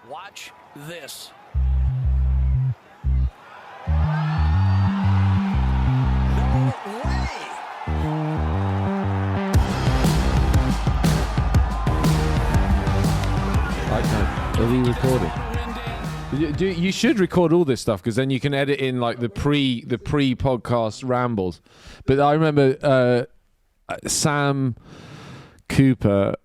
Watch this. No way! Are we recording? You should record all this stuff because then you can edit in like the pre-podcast rambles. But I remember Sam Cooper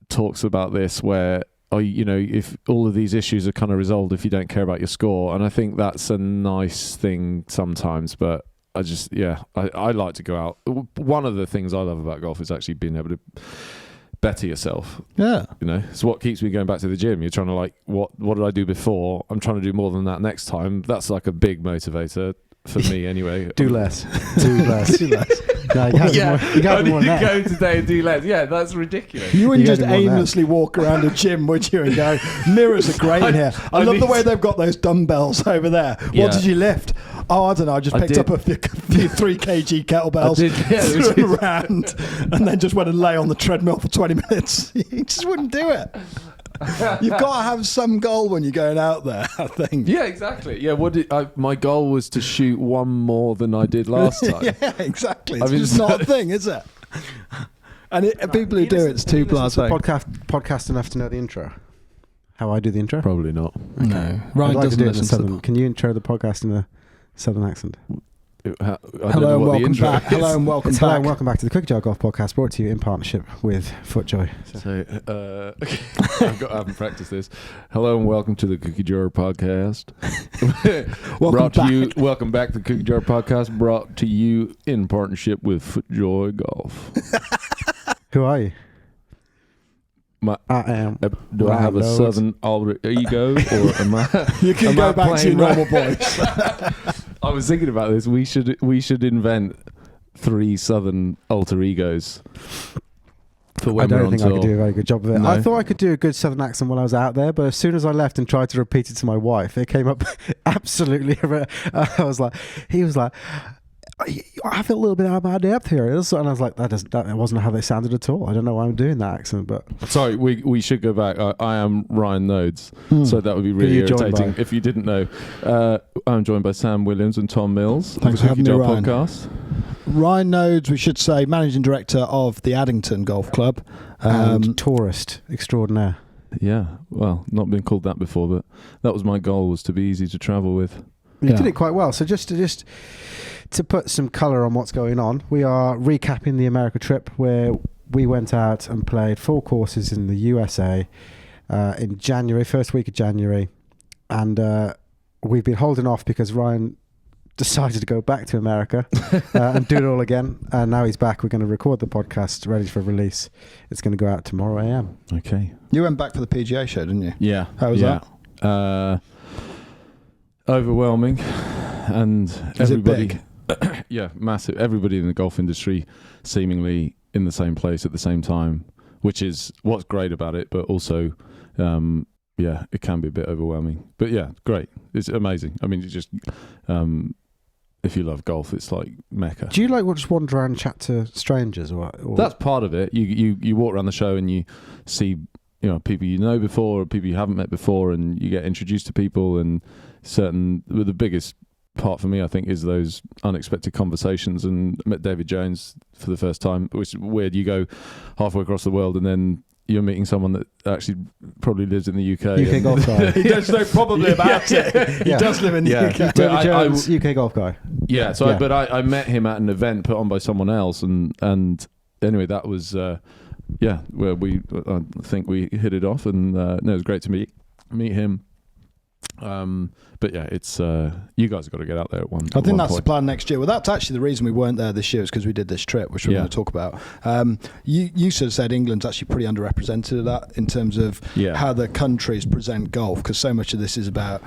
talks about this where, if all of these issues are kind of resolved if you don't care about your score, and I think that's a nice thing sometimes. But I just, I like to go out. One of the things I love about golf is actually being able to better yourself. Yeah. It's what keeps me going back to the gym. You're trying to like, what did I do before? I'm trying to do more than that next time. That's like a big motivator for me anyway. Do less. Do less. Do less. No, you can't do more than that. Go today and do less. Yeah, that's ridiculous. You wouldn't just aimlessly walk around a gym, would you, and go, mirrors are great in here. I love the way they've got those dumbbells over there. What did you lift? Oh, I don't know. I just picked up a few 3 kg kettlebells, threw them around, and then just went and lay on the treadmill for 20 minutes. You just wouldn't do it. You've got to have some goal when you're going out there, I think. Yeah, exactly. Yeah, my goal was to shoot one more than I did last time. Yeah, exactly. It's just not a thing, is it? And people who do it's too blasé. Podcast enough to know the intro. How I do the intro? Probably not. Okay. No, Ryan doesn't listen to Southern. Can you intro the podcast in a Southern accent? Hello and welcome back. Hello and welcome back. Hello and welcome back to the Cookie Jar Golf Podcast, brought to you in partnership with Footjoy. I haven't practiced this. Hello and welcome to the Cookie Jar Podcast. Welcome back to the Cookie Jar Podcast, brought to you in partnership with Footjoy Golf. Who are you? I am. Do I have a Southern alter ego, or am I? You can go back to your normal voice. I was thinking about this. We should invent 3 Southern alter egos. I don't think I could do a very good job of it. No. I thought I could do a good Southern accent while I was out there, but as soon as I left and tried to repeat it to my wife, it came up absolutely. He was like, I feel a little bit out of my depth here. And I was like, that wasn't how they sounded at all. I don't know why I'm doing that accent, but... Sorry, we should go back. I am Ryan Noades, so that would be really irritating if you didn't know. I'm joined by Sam Williams and Tom Mills. Thanks for having me, Ryan. Podcast. Ryan Noades, we should say, Managing Director of the Addington Golf Club. And tourist extraordinaire. Yeah, well, not been called that before, but that was my goal, was to be easy to travel with. You did it quite well. So just to put some colour on what's going on, we are recapping the America trip where we went out and played 4 courses in the USA in January, first week of January. And we've been holding off because Ryan decided to go back to America and do it all again. And now he's back. We're going to record the podcast ready for release. It's going to go out tomorrow AM. Okay. You went back for the PGA show, didn't you? Yeah. How was that? Overwhelming. And Is everybody... it big? Yeah, massive. Everybody in the golf industry seemingly in the same place at the same time, which is what's great about it, but also, it can be a bit overwhelming. But yeah, great. It's amazing. I mean, you just, if you love golf, it's like Mecca. Do you just wander around and chat to strangers? Or? That's part of it. You walk around the show and you see, people you know before, or people you haven't met before, and you get introduced to people, and the biggest part for me, I think, is those unexpected conversations. And I met David Jones for the first time, which is weird. You go halfway across the world and then you're meeting someone that actually probably lives in the UK. UK golf guy. He does know probably about it. He does live in the UK. David Jones, UK golf guy. Yeah. So, I met him at an event put on by someone else, and anyway, that was where I think we hit it off, and it was great to meet him. But yeah, it's you guys have got to get out there at one. I think that's the plan next year. Well, that's actually the reason we weren't there this year, is because we did this trip, which we're going to talk about. You sort of said England's actually pretty underrepresented at that in terms of how the countries present golf, because so much of this is about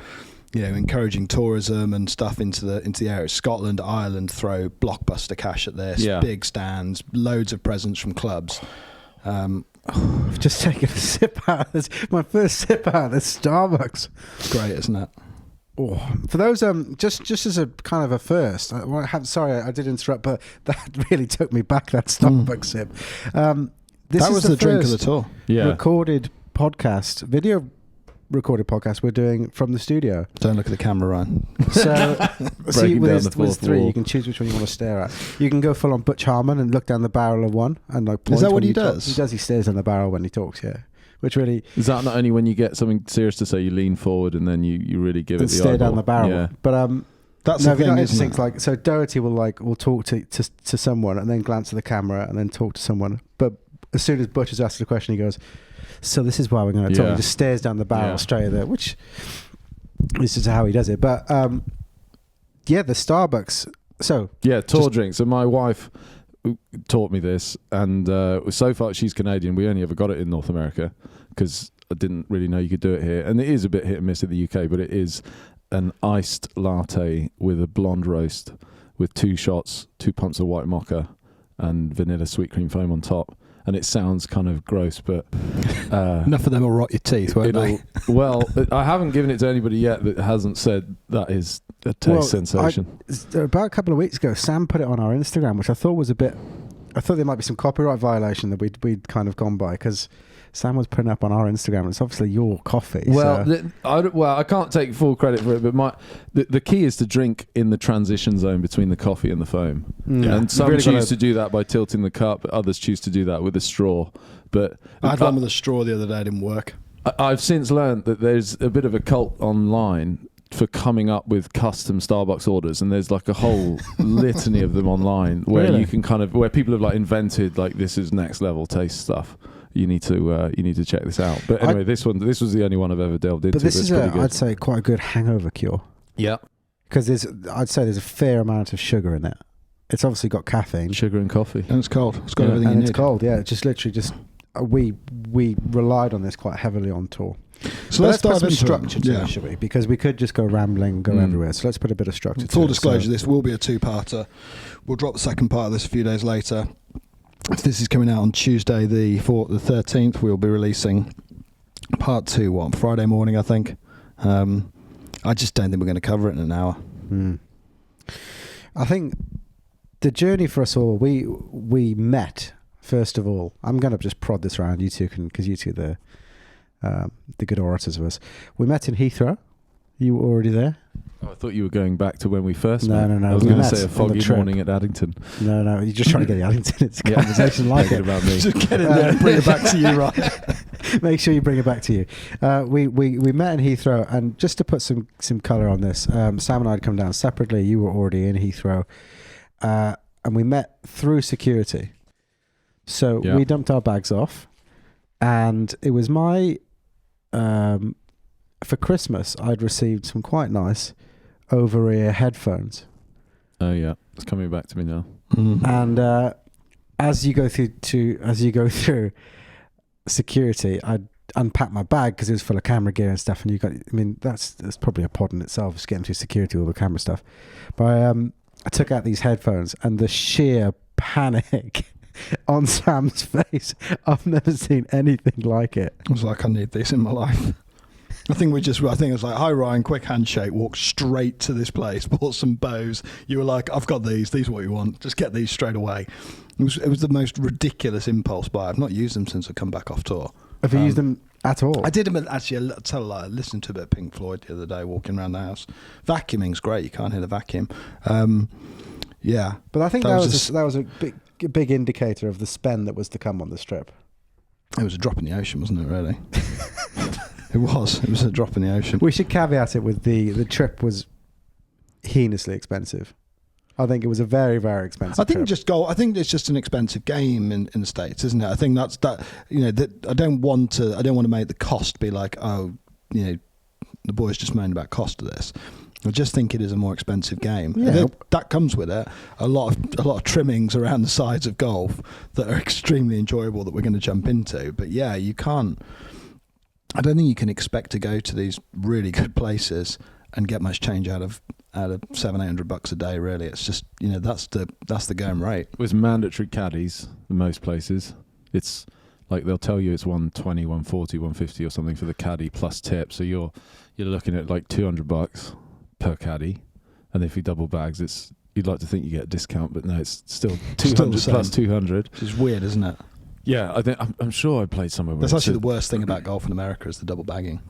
encouraging tourism and stuff into the area. Scotland, Ireland throw blockbuster cash at this, big stands, loads of presents from clubs. I've just taken a sip out of this. My first sip out of this Starbucks. It's great, isn't it? Oh, for those, just as a kind of a first, sorry, I did interrupt, but that really took me back, that Starbucks sip. That was the drink of the tour. Recorded podcast, video recorded podcast we're doing from the studio. Don't look at the camera, Ryan. So, Breaking down the fourth three. wall. You can choose which one you want to stare at. You can go full on Butch Harmon and look down the barrel of one and like. Is that what he talks. does? He does. He stares down the barrel when he talks. Yeah, which really Is that not only when you get something serious to say, you lean forward and then you really give it the stare down eyeball? the barrel? Yeah. But That's no, the thing, isn't things it? like so. Doherty will talk to someone and then glance at the camera and then talk to someone. But as soon as Butch has asked the question, he goes, "So this is why we're going to talk." Yeah. He just stares down the barrel Yeah. straight there, which is just how he does it. But yeah, the Starbucks. So Yeah, tour Just- drinks. And my wife taught me this, and so far she's Canadian. We only ever got it in North America because I didn't really know you could do it here. And it is a bit hit and miss in the UK, but it is an iced latte with a blonde roast with 2 shots, 2 pumps of white mocha, and vanilla sweet cream foam on top. And it sounds kind of gross, but Enough of them will rot your teeth, won't they? well, I haven't given it to anybody yet that hasn't said that is a taste sensation. About a couple of weeks ago, Sam put it on our Instagram, which I thought was a bit. I thought there might be some copyright violation that we'd kind of gone by because Sam was putting up on our Instagram. And it's obviously your coffee. Well, so. I can't take full credit for it, but the key is to drink in the transition zone between the coffee and the foam. Yeah. And some Really choose to do that by tilting the cup, others choose to do that with a straw. But I had one with a straw the other day, it didn't work. I've since learned that there's a bit of a cult online for coming up with custom Starbucks orders, and there's like a whole litany of them online where Really? you can where people have like invented like this is next level taste stuff. You need to check this out. But anyway, this was the only one I've ever delved into. But this is pretty good. I'd say quite a good hangover cure Yeah, because I'd say there's a fair amount of sugar in it. It's obviously got caffeine. sugar and coffee. And it's cold. It's got Yeah. everything And you it's need. cold, yeah. Just literally, we relied on this quite heavily on tour. So But let's put dive some into structure to Yeah. it, shall we? Because we could just go rambling, go everywhere. So let's put a bit of structure to Full it. disclosure, So- this will be a 2-parter. We'll drop the second part of this a few days later. If this is coming out on Tuesday, the 13th, we'll be releasing part 2 on Friday morning, I think. I just don't think we're going to cover it in an hour. I think the journey for us all, we met, first of all. I'm going to just prod this around. You two can, because you two are the good orators of us. We met in Heathrow. You were already there? Oh, I thought you were going back to when we first No, met. no. I was We going to met say a on the foggy trip. morning at Addington. No. You're just trying to get the Addington. It's a conversation like it. About me. Just get in there and bring it back to you, right? Make sure you bring it back to you. We met in Heathrow, and just to put some colour on this, Sam and I had come down separately. You were already in Heathrow, and we met through security. So we dumped our bags off, and it was my for Christmas I'd received some quite nice over-ear headphones. Oh yeah, it's coming back to me now. And as you go through security, I unpacked my bag because it was full of camera gear and stuff. And that's probably a pod in itself, just getting through security, all the camera stuff. But I took out these headphones, and the sheer panic on Sam's face, I've never seen anything like it. I was like, I need this in my life. I think it was like, hi Ryan, quick handshake, walk straight to this place, bought some bows. You were like, I've got these are what you want, just get these straight away. It was the most ridiculous impulse buy. I've not used them since I come back off tour. Have you used them at all? I did them actually, I tell a lie, I listened to a bit of Pink Floyd the other day walking around the house. Vacuuming's great, you can't hear the vacuum. Yeah. But I think that was a big indicator of the spend that was to come on the strip. It was a drop in the ocean, wasn't it, really? It was a drop in the ocean. We should caveat it with the trip was heinously expensive. I think it was a very, very expensive trip. I think it's just an expensive game in the States, isn't it? I think that I don't want to make the cost be like, oh, the boys just moaned about cost of this. I just think it is a more expensive game. Yeah. That comes with it a lot of trimmings around the sides of golf that are extremely enjoyable that we're going to jump into. But yeah, you can't. I don't think you can expect to go to these really good places and get much change out of $700-800 a day. Really, it's just that's the going rate. With mandatory caddies in most places, it's like they'll tell you it's 120, 140, 150 or something for the caddy plus tip. So you're looking at like $200 per caddy, and if you double bags, you'd like to think you get a discount, but no, it's still 200 plus 200. Which is weird, isn't it? Yeah, I'm sure I played somewhere. That's actually the worst thing about golf in America is the double bagging.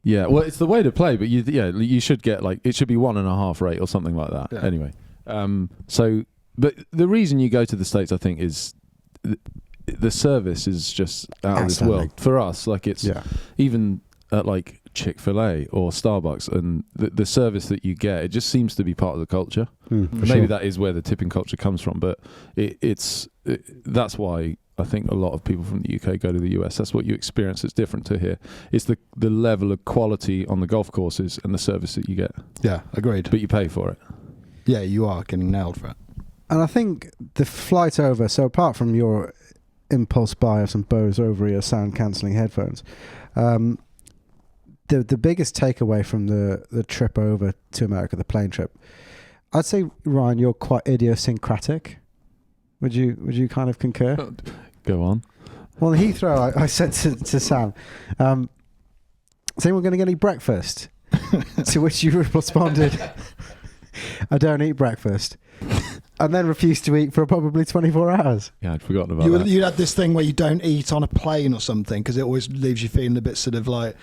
Yeah, well, it's the way to play, but you should get like it should be 1.5 rate or something like that. Yeah. Anyway, but the reason you go to the States, I think, is the service is just out of this world for us. Like it's even at like Chick-fil-A or Starbucks, and the service that you get, it just seems to be part of the culture. Maybe that is where the tipping culture comes from, but that's why I think a lot of people from the UK go to the US. That's what you experience. It's different to here. It's the level of quality on the golf courses and the service that you get. Yeah, agreed. But you pay for it. Yeah, you are getting nailed for it. And I think the flight over, so apart from your impulse buy of some Bose over-ear sound cancelling headphones, the biggest takeaway from the trip over to America, the plane trip, I'd say, Ryan, you're quite idiosyncratic. Would you kind of concur? Go on. Well, Heathrow, I said to Sam, is anyone going to get any breakfast? To which you responded, I don't eat breakfast. And then refused to eat for probably 24 hours. Yeah, I'd forgotten about that. You had this thing where you don't eat on a plane or something because it always leaves you feeling a bit sort of like,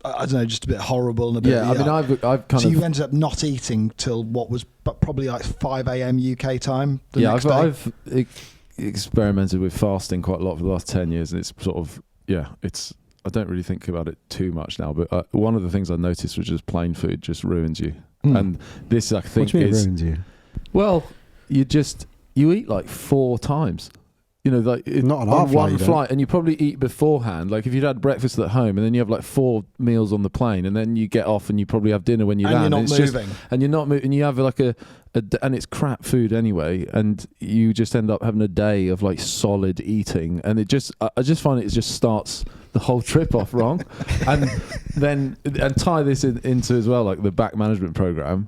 I don't know, just a bit horrible and a bit. Yeah, I mean, I've kind of. So you ended up not eating till what was probably like 5 a.m. UK time. I've experimented with fasting quite a lot for the last 10 years, and it's sort of I don't really think about it too much now. But one of the things I noticed was just plain food just ruins you, and this I think what do you mean ruins you? Well, you eat like 4 times. You know, like not on one flight, and you probably eat beforehand. Like if you'd had breakfast at home, and then you have like 4 meals on the plane, and then you get off, and you probably have dinner when you land. You're not moving. And you're not moving, and you have like and it's crap food anyway, and you just end up having a day of like solid eating, and I just find it just starts the whole trip off wrong, and tie this into as well, like the back management program.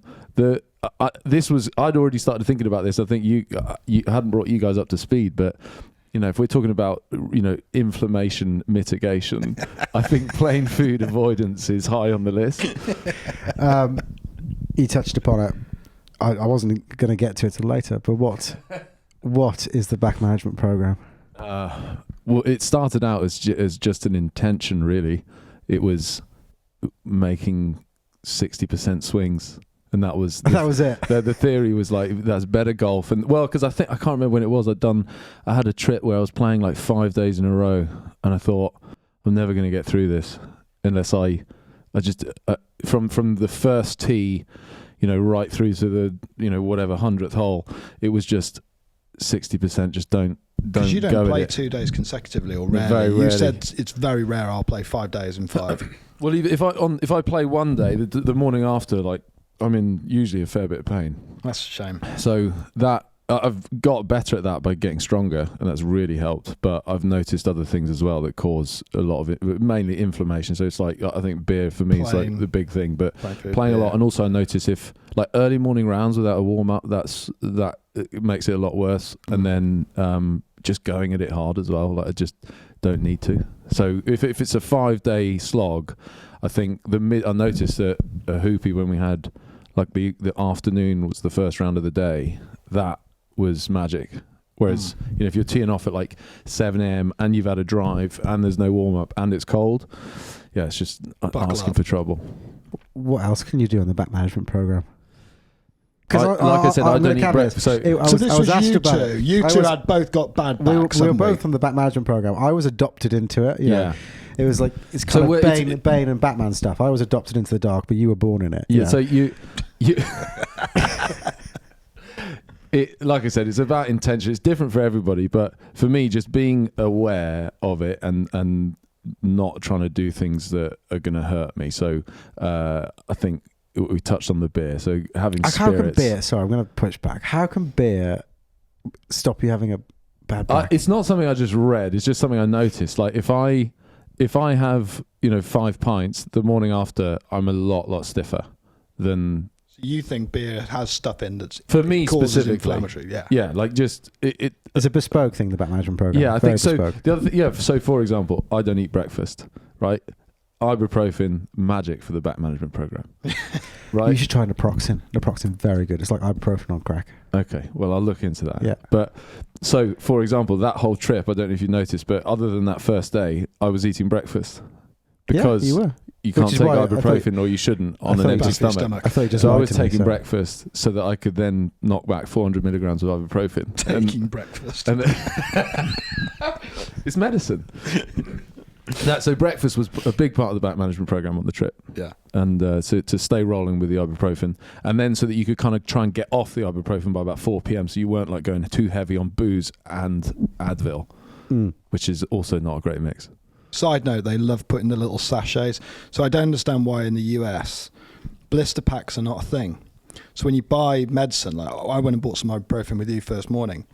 I'd already started thinking about this. I think you hadn't brought you guys up to speed, but you know, if we're talking about inflammation mitigation, I think plain food avoidance is high on the list. You touched upon it. I wasn't going to get to it till later, but what is the back management program? Well, it started out as just an intention, really. It was making 60% swings. And that was it. The theory was like, that's better golf. And well, because I can't remember when it was. I had a trip where I was playing like 5 days in a row, and I thought, I'm never going to get through this unless I just from the first tee, right through to the whatever 100th hole, it was just 60%. Just don't. Because you don't play 2 days consecutively, or rarely. Very rarely. You said it's very rare. I'll play 5 days in 5. Well, if I play one day, the morning after, like, I'm in usually a fair bit of pain. That's a shame. So that I've got better at that by getting stronger, and that's really helped. But I've noticed other things as well that cause a lot of it, mainly inflammation. So it's like, I think beer for me is like the big thing, but playing a lot. And also I notice if like early morning rounds without a warm up, that it makes it a lot worse. And then just going at it hard as well. Like I just don't need to. So if it's a 5-day slog, I think I noticed that a Hoopy, when we had like the afternoon was the first round of the day, that was magic. Whereas if you're teeing off at like 7 a.m. and you've had a drive and there's no warm up and it's cold, it's just asking for trouble. What else can you do on the back management program? Because like I said, I don't eat breakfast. So this was you two. You two had both got bad backs. We were both on the back management program. I was adopted into it. You know. It was like it's kind of Bane and Batman stuff. I was adopted into the dark, but you were born in it. Yeah. So you like I said, it's about intention. It's different for everybody, but for me, just being aware of it and not trying to do things that are going to hurt me. So I think we touched on the beer. So having spirits. How can beer? Sorry, I'm going to push back. How can beer stop you having a bad back? It's not something I just read. It's just something I noticed. Like if I have 5 pints, the morning after I'm a lot stiffer than. So you think beer has stuff in that's for me specifically inflammatory? Yeah, like just it's a bespoke thing, the back management program. Yeah, I think so. Bespoke. The other so for example, I don't eat breakfast, right? Ibuprofen, magic for the back management program. Right? You should try naproxen. Naproxen, very good. It's like ibuprofen on crack. Okay, well, I'll look into that. Yeah. But so, for example, that whole trip, I don't know if you noticed, but other than that first day, I was eating breakfast. Because you were. you can't is take why ibuprofen, or you shouldn't on an empty stomach. I thought you just So I lied was to me, taking breakfast so that I could then knock back 400 milligrams of ibuprofen. Taking breakfast. And it's medicine. So breakfast was a big part of the back management program on the trip. Yeah. And so to stay rolling with the ibuprofen, and then so that you could kind of try and get off the ibuprofen by about 4 p.m. so you weren't like going too heavy on booze and Advil, which is also not a great mix. Side note, they love putting the little sachets. So I don't understand why in the US blister packs are not a thing. So when you buy medicine, like I went and bought some ibuprofen with you first morning,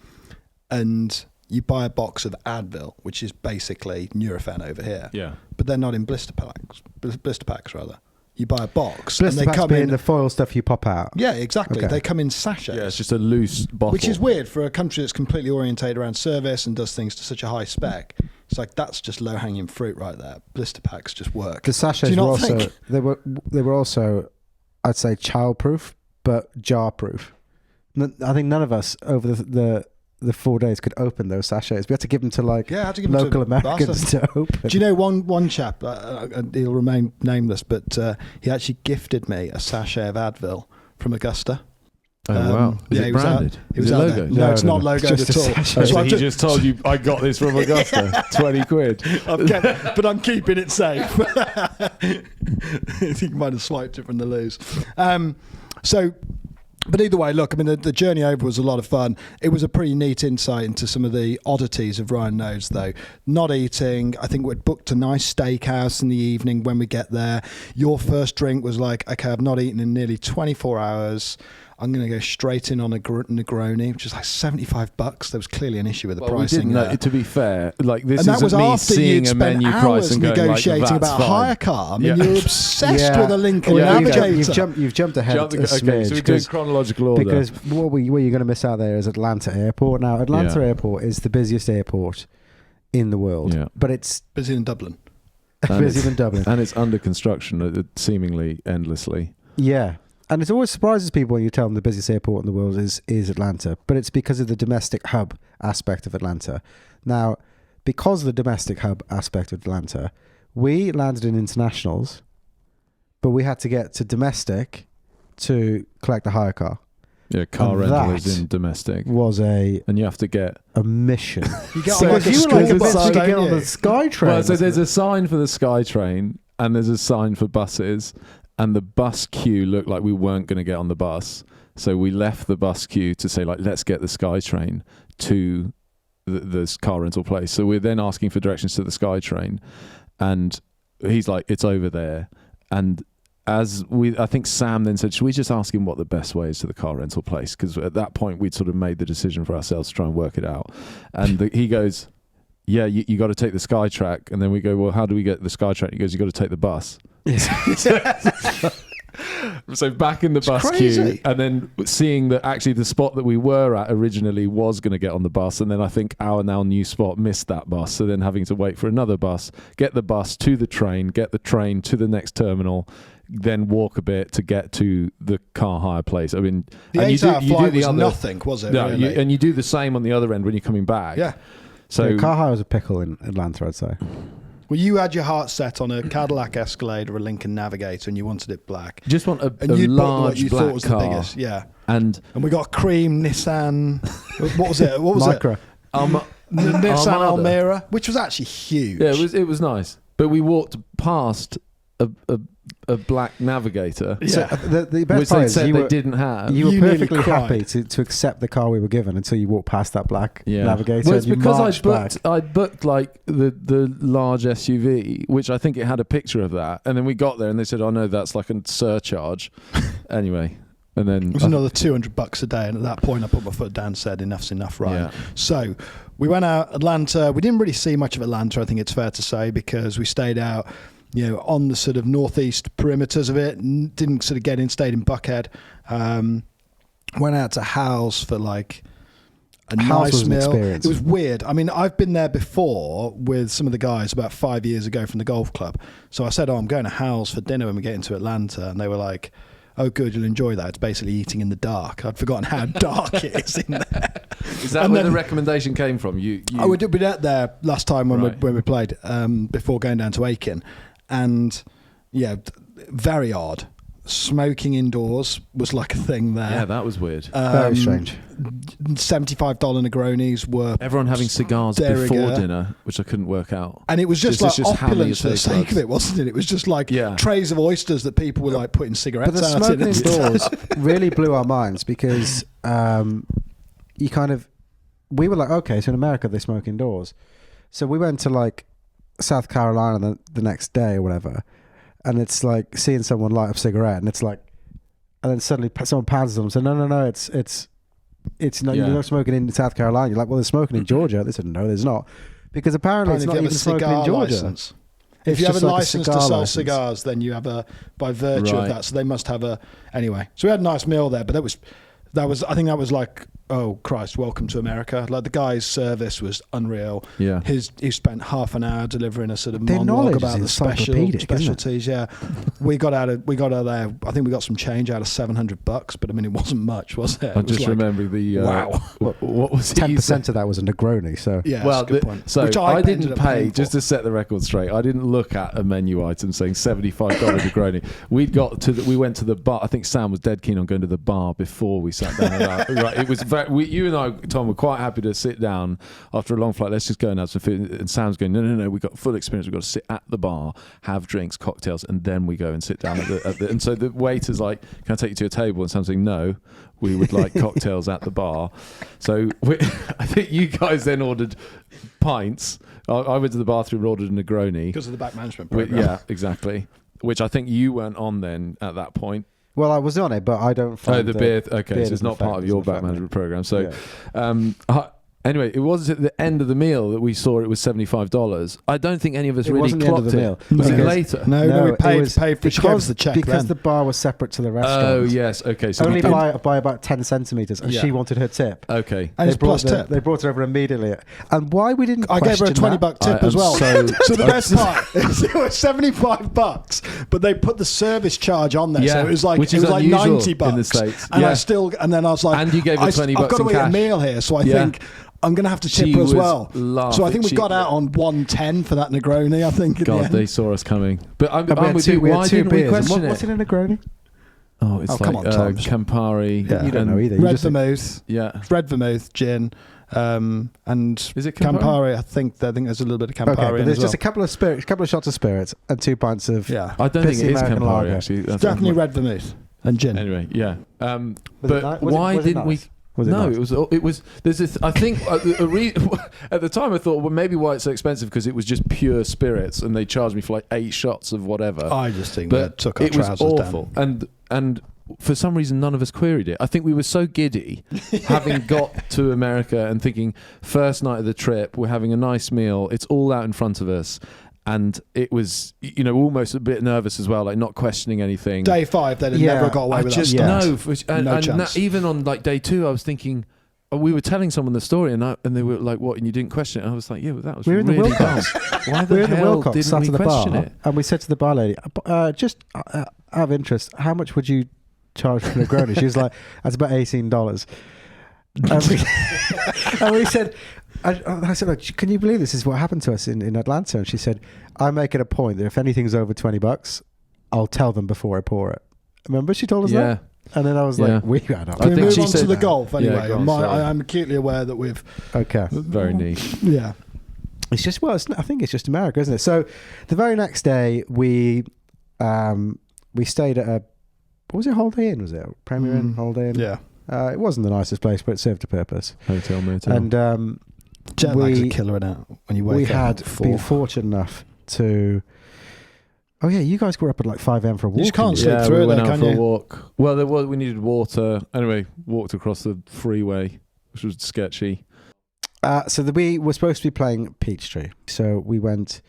and you buy a box of Advil, which is basically Nurofen over here. Yeah. But they're not in blister packs. Blister packs, rather. You buy a box, Blister and they packs come being in the foil stuff you pop out. Yeah, exactly. Okay. They come in sachets. Yeah, it's just a loose bottle. Which is weird for a country that's completely orientated around service and does things to such a high spec. It's like that's just low hanging fruit right there. Blister packs just work. The sachets were also they were also, I'd say, childproof but jar-proof. I think none of us over the 4 days could open those sachets. We had to give them to local Americans to open. Do you know one chap? He'll remain nameless, but he actually gifted me a sachet of Advil from Augusta. Oh wow! Is it branded? Is it logo? No, it's not logoed at all. So he just told you, I got this from Augusta, 20 quid. But I'm keeping it safe. I think you might have swiped it from the loose. But either way, look, I mean, the journey over was a lot of fun. It was a pretty neat insight into some of the oddities of Ryan Noades, though. Not eating. I think we'd booked a nice steakhouse in the evening when we get there. Your first drink was like, okay, I've not eaten in nearly 24 hours. I'm going to go straight in on a Negroni, which is like $75. There was clearly an issue with the pricing. To be fair, like this and that isn't was me after seeing you'd a menu spent price hours and going negotiating like, about a hire car. I mean, you're obsessed with a Lincoln Well, Navigator. You've jumped ahead a smidge. Okay, so we're doing chronological order. Because what you're going to miss out there is Atlanta Airport. Now, Atlanta Airport is the busiest airport in the world, but it's busier than Dublin. Busier than Dublin, and it's under construction seemingly endlessly. Yeah. And it always surprises people when you tell them the busiest airport in the world is Atlanta, but it's because of the domestic hub aspect of Atlanta. Now, because of the domestic hub aspect of Atlanta, we landed in internationals, but we had to get to domestic to collect the hire car. Yeah, car rental is in domestic. And you have to get a mission. You get so on like if you were like a bus, you could get on the SkyTrain. Well, so there's a sign for the SkyTrain and there's a sign for buses. And the bus queue looked like we weren't going to get on the bus. So we left the bus queue to say, like, let's get the SkyTrain to the car rental place. So we're then asking for directions to the SkyTrain. And he's like, it's over there. And I think Sam then said, should we just ask him what the best way is to the car rental place? Because at that point, we'd sort of made the decision for ourselves to try and work it out. And he goes, yeah, you got to take the SkyTrack. And then we go, well, how do we get the SkyTrack? He goes, you got to take the bus. So back in the bus queue, and then seeing that actually the spot that we were at originally was going to get on the bus, and then I think our now new spot missed that bus, so then having to wait for another bus, get the bus to the train, get the train to the next terminal, then walk a bit to get to the car hire place. I mean, the 8-hour flight was nothing, was it? No, really? and you do the same on the other end when you're coming back. Yeah. So car hire was a pickle in Atlanta, I'd say. Well, you had your heart set on a Cadillac Escalade or a Lincoln Navigator, and you wanted it black. Just want a you large you black thought was car. The biggest, yeah. And we got a cream Nissan. What was it? What was Micra. it? Nissan Armada. Almera, which was actually huge. Yeah, it was nice. But we walked past a black Navigator, Yeah. So the best which part they is said you they were, didn't have. you were You nearly perfectly cried. happy to accept the car we were given until you walked past that black Yeah. Navigator. Well, it's and you because marched back. I booked like the large SUV, which I think it had a picture of that, and then we got there and they said, "Oh no, that's like a surcharge." Anyway, and then It was another $200 a day, and at that point, I put my foot down and said, "Enough's enough, right?" Yeah. So we went out Atlanta. We didn't really see much of Atlanta, I think it's fair to say, because we stayed out, on the sort of northeast perimeters of it. Didn't sort of get in. Stayed in Buckhead. Went out to Howes for like a Howes was nice an meal. experience. It was weird. I mean, I've been there before with some of the guys about 5 years ago from the golf club. So I said, "Oh, I'm going to Howes for dinner when we get into Atlanta," and they were like, "Oh, good, you'll enjoy that. It's basically eating in the dark." I'd forgotten how dark it is in there. is that and where then- the recommendation came from? We were out there last time when Right. we played before going down to Aiken, and Yeah, very odd. Smoking indoors was like a thing there. Yeah, that was weird. Very strange. $75 Negronis were... Everyone having cigars before dinner, which I couldn't work out. And it was just like opulence for the sake of it, wasn't it? It was just like trays of oysters that people were like putting cigarettes out in. But the smoking indoors really blew our minds because you kind of... We were like, okay, so in America they smoke indoors. So we went to like South Carolina the next day or whatever, and it's like seeing someone light up a cigarette, and it's like, and then suddenly someone pounds them and says, no, it's not, you're not smoking in South Carolina. You're like, well, they're smoking in Georgia. They said, no, there's not, because apparently it's not even smoking in Georgia. License. If you have a license to sell cigars, then you have by virtue of that. So they must have anyway. So we had a nice meal there, but that was I think that was like, oh Christ, welcome to America. Like the guy's service was unreal. Yeah. He spent half an hour delivering a sort of monologue about the specialties. Yeah. we got out of there. I think we got some change out of $700, but I mean it wasn't much, was it? I just remember the wow. What was 10% of that was a Negroni. So yeah, well, good point. So which I didn't pay, just to set the record straight. I didn't look at a menu item saying $75 Negroni. We went to the bar. I think Sam was dead keen on going to the bar before we sat down. Right, it was you and I, Tom, were quite happy to sit down after a long flight. Let's just go and have some food. And Sam's going, no, we got full experience. We've got to sit at the bar, have drinks, cocktails, and then we go and sit down at the and so the waiter's like, can I take you to a table? And Sam's saying, no, we would like cocktails at the bar. So I think you guys then ordered pints. I went to the bathroom and ordered a Negroni. Because of the back management program. Yeah, exactly. Which I think you weren't on then at that point. Well, I was on it, but I don't find the beer. Okay, so it's not part of your back management program. So, anyway, it was at the end of the meal that we saw it was $75. I don't think any of us really clocked it. Was it later? No, we paid for the check because the bar was separate to the restaurant. Oh yes, okay. So only by about 10 centimeters, and she wanted her tip. Okay, and it's plus tip. They brought it over immediately, and why we didn't? I gave her a $20 tip as well. So the best part is it was $75, but they put the service charge on there, so it was like $90 in the States. And then I was like, and you gave her $20. I've got to eat a meal here, so I think I'm going to have to tip her as well. So I think we got out on 110 for that Negroni, I think. God, they saw us coming. But I'm with you. Why didn't we question it? What's in a Negroni? Oh, it's like Campari. Yeah. You don't know either. Red vermouth. Yeah. Red vermouth, gin. And is it Campari? I think there's a little bit of Campari. Okay, but there's just a couple of shots of spirits, and 2 pints of. Yeah. I don't think it is Campari lager. Actually. It's definitely red vermouth and gin. Anyway, yeah. But why didn't we? It was. There's this. I think at the time I thought, well, maybe why it's so expensive because it was just pure spirits and they charged me for like 8 shots of whatever. I just think that took our trousers down. It was awful, and for some reason none of us queried it. I think we were so giddy, having got to America and thinking first night of the trip, we're having a nice meal, it's all out in front of us. And it was, almost a bit nervous as well, like not questioning anything. Day 5, they'd never got away with that. No chance. Even on like day 2, I was thinking, we were telling someone the story, and they were like, "What?" And you didn't question it. And I was like, "Yeah, well, that was really dumb. Why the hell didn't we question it?" And we said to the bar lady, "Just out of interest, how much would you charge for a Negroni?" She was like, "That's about $18." And we said. I said, can you believe this is what happened to us in Atlanta? And she said, I make it a point that if anything's over $20, I'll tell them before I pour it. Remember she told us that? And then I was like, we got up. Can we move on to the golf anyway? I'm acutely aware that we've... Okay. Very niche. Yeah. It's just, I think it's just America, isn't it? So the very next day, we stayed at what was it, Holiday Inn, was it? Premier Inn, Holiday Inn? Yeah. It wasn't the nicest place, but it served a purpose. Hotel, motel. And... jet lag's a killer in it when you wake up. We had been fortunate enough to. Oh yeah, you guys were up at like 5 a.m. for a walk. You just can't sleep through it. We went out for a walk. Well, we needed water. Anyway, walked across the freeway, which was sketchy. So we were supposed to be playing Peachtree, so we went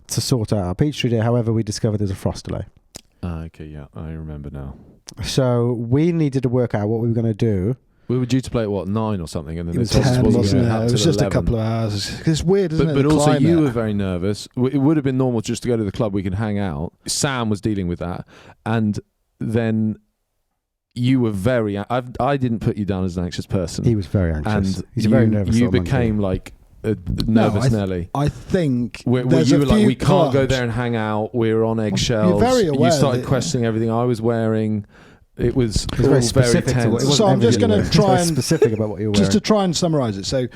to sort out our Peachtree day. However, we discovered there's a frost delay. Okay, yeah, I remember now. So we needed to work out what we were going to do. We were due to play at 9 or something, and then it was 10, wasn't it? It was just 11. A couple of hours. It's weird, isn't it? But also, you were very nervous. It would have been normal just to go to the club. We could hang out. Sam was dealing with that, and then you were very. I didn't put you down as an anxious person. He was very anxious. And he's a very nervous. You became like nervous Nelly? I think where you were like, we can't go there and hang out. We're on eggshells. You're very aware. You started questioning everything I was wearing. It was very specific. So I'm just going to try and specific about what you were wearing. Just to try and summarise it. So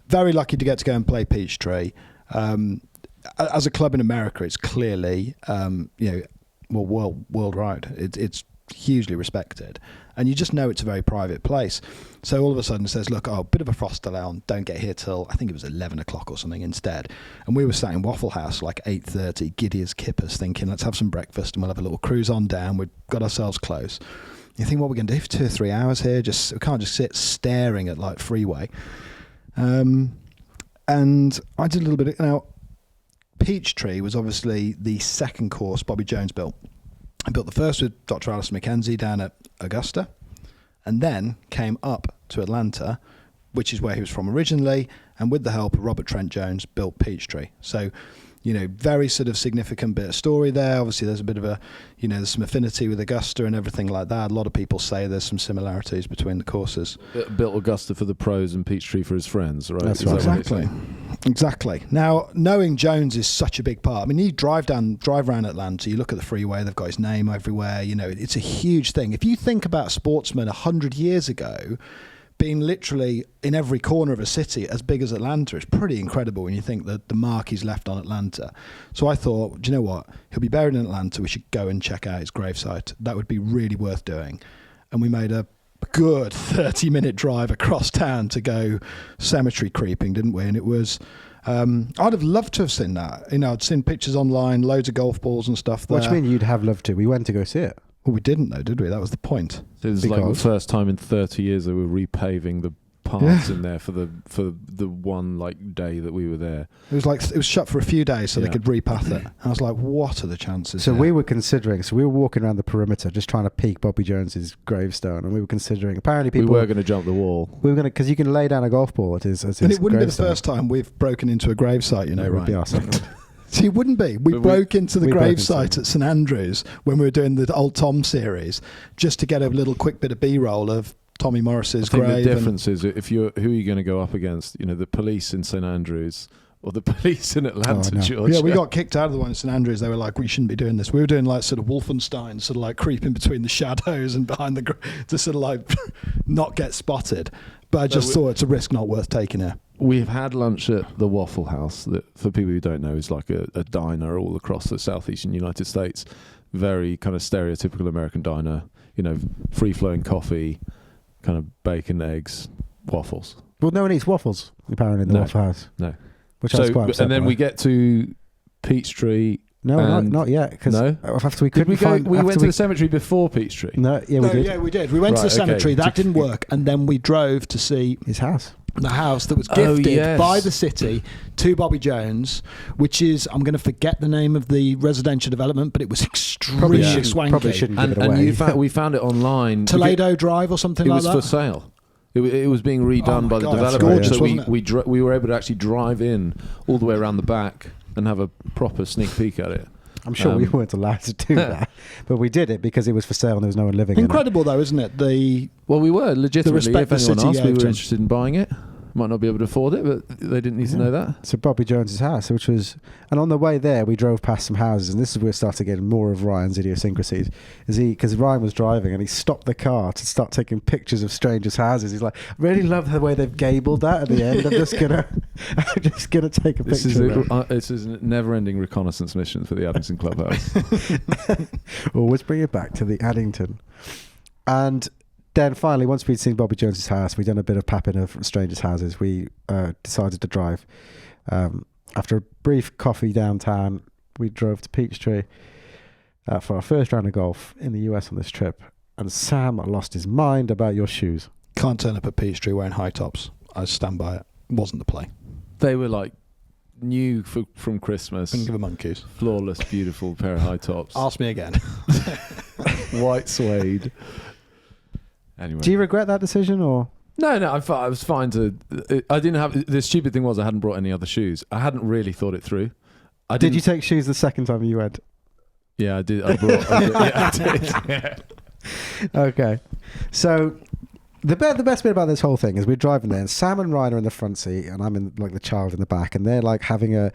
very lucky to get to go and play Peachtree. As a club in America, it's clearly worldwide. It's hugely respected, and you just know it's a very private place. So all of a sudden it says, look, a bit of a frost delay on, don't get here till I think it was 11 o'clock or something instead. And we were sat in Waffle House like 8:30, giddy as kippers, thinking let's have some breakfast and we'll have a little cruise on down. We've got ourselves close. You think, what we're going to do for 2 or 3 hours here? We can't just sit staring at like freeway. And I did a little bit now. Peachtree was obviously the second course Bobby Jones built. I built the first with Dr. Alison McKenzie down at Augusta, and then came up to Atlanta, which is where he was from originally, and with the help of Robert Trent Jones, built Peachtree. So, very sort of significant bit of story there. Obviously, there's a bit of there's some affinity with Augusta and everything like that. A lot of people say there's some similarities between the courses. Built Augusta for the pros and Peachtree for his friends, right? That's right. Exactly. Now, knowing Jones is such a big part. I mean, you drive around Atlanta, you look at the freeway, they've got his name everywhere. It's a huge thing. If you think about sportsmen 100 years ago being literally in every corner of a city as big as Atlanta, it's pretty incredible when you think that the mark he's left on Atlanta. So I thought, do you know what? He'll be buried in Atlanta. We should go and check out his gravesite. That would be really worth doing. And we made a good 30-minute drive across town to go cemetery creeping, didn't we? And it was... I'd have loved to have seen that. I'd seen pictures online, loads of golf balls and stuff there. What do you mean you'd have loved to? We went to go see it. Well, we didn't though, did we? That was the point. It was like the first time in 30 years they were repaving the paths in there for the one day that we were there. It was shut for a few days so they could repath it. I was like, what are the chances? So we were walking around the perimeter just trying to peek Bobby Jones's gravestone, and we were considering. Apparently, people we were going to jump the wall. We were going to, because you can lay down a golf ball at his. And it wouldn't be the first time we've broken into a gravesite, right? See, it wouldn't be. We broke into the gravesite at St Andrews when we were doing the Old Tom series, just to get a little quick bit of B-roll of Tommy Morris's grave. The difference is who are you going to go up against? The police in St Andrews or the police in Atlanta, George? Yeah, we got kicked out of the one in St Andrews. They were like, we shouldn't be doing this. We were doing like sort of Wolfenstein, sort of like creeping between the shadows and behind the to sort of like not get spotted. But I just thought it's a risk not worth taking here. We've had lunch at the Waffle House, that, for people who don't know, is like a diner all across the southeastern United States. Very kind of stereotypical American diner, free-flowing coffee, kind of bacon, eggs, waffles. Well, no one eats waffles, apparently, in the Waffle House. No. Which I was quite upset And then by. we get to Peachtree. No, not yet. Because after we couldn't find... We went to the cemetery before Peachtree. No, we did. Yeah, we did. We went to the cemetery. That didn't work. And then we drove to see... his house. The house that was gifted by the city to Bobby Jones, which is, I'm going to forget the name of the residential development, but it was extremely swanky. Probably shouldn't give it away. And we found it online. Toledo Drive or something like that? It was for sale. It was being redone by the developer. Gorgeous, so we were able to actually drive in all the way around the back and have a proper sneak peek at it. I'm sure we weren't allowed to do that, but we did it because it was for sale and there was no one living in it. Incredible though, isn't it? We were legitimately, if anyone asked, we were interested in buying it. Might not be able to afford it, but they didn't need to know that. So Bobby Jones's house, which was... And on the way there, we drove past some houses, and this is where we started getting more of Ryan's idiosyncrasies. Because Ryan was driving, and he stopped the car to start taking pictures of strangers' houses. He's like, I really love the way they've gabled that at the end. I'm just gonna take a picture of it. This is a never-ending reconnaissance mission for the Addington Clubhouse. Always bring it back to the Addington. And... Then finally, once we'd seen Bobby Jones's house, we'd done a bit of papping of strangers' houses. We decided to drive. After a brief coffee downtown, we drove to Peachtree for our first round of golf in the US on this trip. And Sam lost his mind about your shoes. Can't turn up at Peachtree wearing high tops. I stand by it. Wasn't the play. They were like new from Christmas. Couldn't give a monkeys. Flawless, beautiful pair of high tops. Ask me again. White suede. Anyway. Do you regret that decision, or? No, I was fine to... I didn't have... The stupid thing was I hadn't brought any other shoes. I hadn't really thought it through. Did you take shoes the second time you went? Yeah, I did. I did. Yeah. Okay. So The best bit about this whole thing is we're driving there, and Sam and Ryan are in the front seat, and I'm in like the child in the back, and they're like having a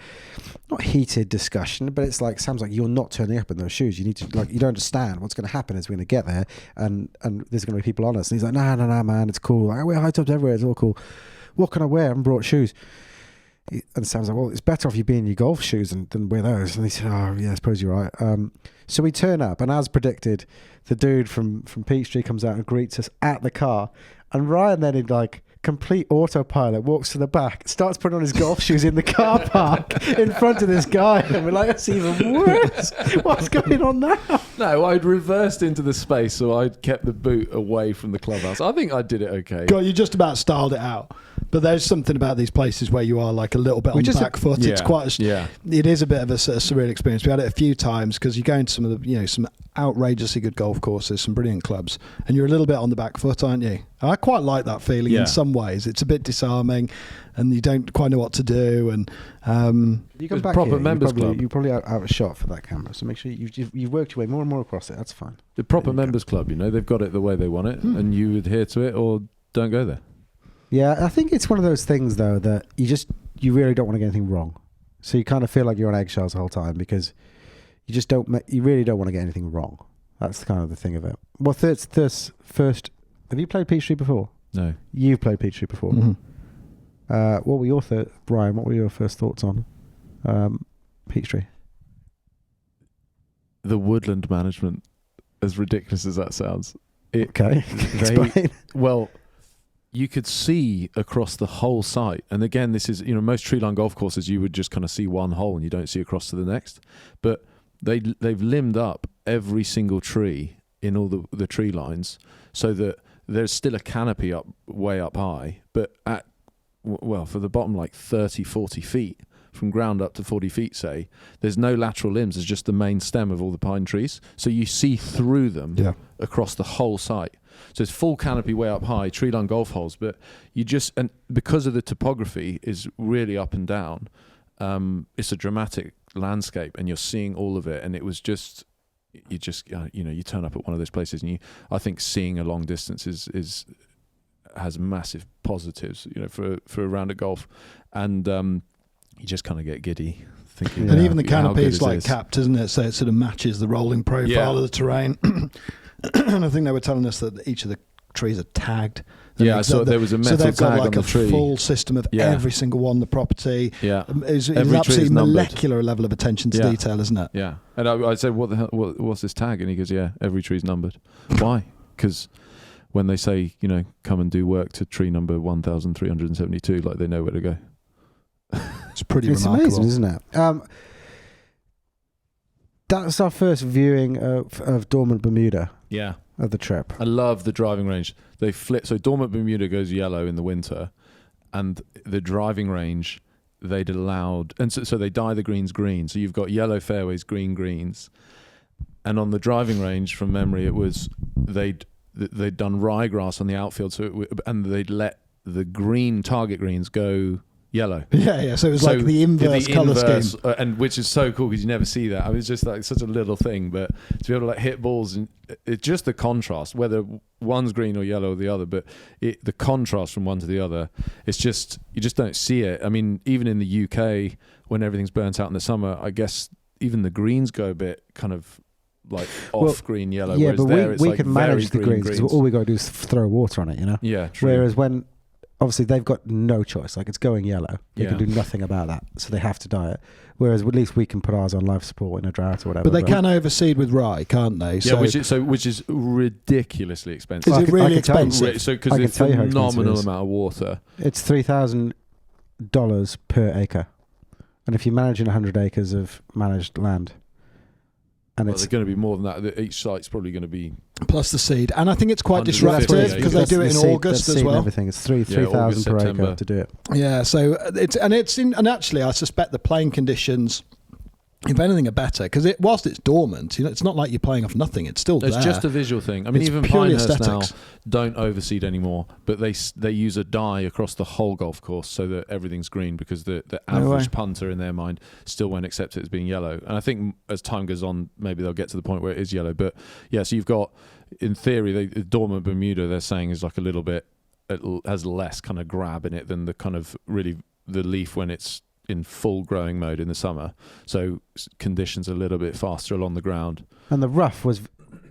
not heated discussion, but it's like Sam's like, "You're not turning up in those shoes. You need to like, you don't understand what's going to happen is we're going to get there, and there's going to be people on us." And he's like, "No, man, it's cool. I wear high tops everywhere. It's all cool. What can I wear? I haven't brought shoes." And Sam's like, "Well, it's better off you being in your golf shoes than wear those." And he said, "Oh yeah, I suppose you're right." So we turn up, and as predicted, the dude from Peachtree comes out and greets us at the car. And Ryan then, in like complete autopilot, walks to the back, starts putting on his golf shoes in the car park in front of this guy. And we're like, that's even worse. What's going on now? No, I'd reversed into the space, so I'd kept the boot away from the clubhouse. I think I did it okay. God, you just about styled it out. But there's something about these places where you are like a little bit on the back foot. Yeah, it's quite it is a bit of a surreal experience. We had it a few times because you go into some of the, some outrageously good golf courses, some brilliant clubs, and you're a little bit on the back foot, aren't you? I quite like that feeling in some ways. It's a bit disarming, and you don't quite know what to do. And you come back proper here, members club. You're probably out of shot for that camera, so make sure you've worked your way more and more across it. That's fine. The proper members club, they've got it the way they want it, and you adhere to it or don't go there. Yeah, I think it's one of those things though that you really don't want to get anything wrong, so you kind of feel like you're on eggshells the whole time because you really don't want to get anything wrong. That's kind of the thing of it. Well, first, have you played Peachtree before? No. You've played Peachtree before. Mm-hmm. What were your Brian? What were your first thoughts on Peachtree? The woodland management, as ridiculous as that sounds. Okay, explain. Well, you could see across the whole site, and again, this is most tree line golf courses you would just kind of see one hole and you don't see across to the next, but they've limbed up every single tree in all the tree lines so that there's still a canopy way up high, but for the bottom like 30-40 feet from ground up to 40 feet, say, there's no lateral limbs. There's just the main stem of all the pine trees. So you see through them across the whole site. So it's full canopy way up high, tree line golf holes. But and because of the topography is really up and down, it's a dramatic landscape and you're seeing all of it. And it was just, you turn up at one of those places and I think seeing a long distance has massive positives, for a round of golf. And, you just kind of get giddy thinking. And even the canopy is like capped, isn't it? So it sort of matches the rolling profile of the terrain. And I think they were telling us that each of the trees are tagged. Yeah, so there was a metal tag on the tree. So they've got like a full system of every single one, the property. Yeah. It's absolutely molecular level of attention to detail, isn't it? Yeah. And I said, what the hell, what's this tag? And he goes, yeah, every tree's numbered. Why? Because when they say, come and do work to tree number 1,372, like they know where to go. It's pretty remarkable. Amazing, isn't it? That's our first viewing of Dormant Bermuda. Yeah. Of the trip. I love the driving range. They flip. So Dormant Bermuda goes yellow in the winter, and the driving range they'd allowed, and so they dye the greens green. So you've got yellow fairways, green greens, and on the driving range, from memory, it was they'd done ryegrass on the outfield, and they'd let the green target greens go yellow. Yeah. So it was like the inverse colour scheme. And which is so cool because you never see that. I mean, it's just like such a little thing, but to be able to like hit balls, and it's just the contrast, whether one's green or yellow or the other, but the contrast from one to the other, it's just, you just don't see it. I mean, even in the UK, when everything's burnt out in the summer, I guess even the greens go a bit kind of like off green yellow. Yeah, but we like can manage the greens because all we got to do is throw water on it, Yeah, true. Whereas when obviously they've got no choice, like it's going yellow, they can do nothing about that, so they have to dye it. Whereas at least we can put ours on life support in a drought or whatever. But they can overseed with rye, can't they? Yeah, which is ridiculously expensive. Is it really expensive? So because it's a phenomenal amount of water. It's $3,000 per acre, and if you're managing 100 acres of managed land. And it's going to be more than that. Each site's probably going to be plus the seed, and I think it's quite disruptive because they do it in August as well. Everything it's 3,000 per acre to do it. Yeah, so it's actually I suspect the playing conditions if anything, are better because whilst it's dormant, it's not like you're playing off nothing. It's still there. It's just a visual thing. I mean, It's even purely Pinehurst now aesthetics. don't overseed anymore, but they use a dye across the whole golf course so that everything's green because the average punter in their mind still won't accept it as being yellow. And I think as time goes on, maybe they'll get to the point where it is yellow. But yeah, so you've got, in theory, the dormant Bermuda they're saying is like a little bit, it has less kind of grab in it than the kind of really the leaf when it's in full growing mode in the summer, so conditions a little bit faster along the ground. And the rough was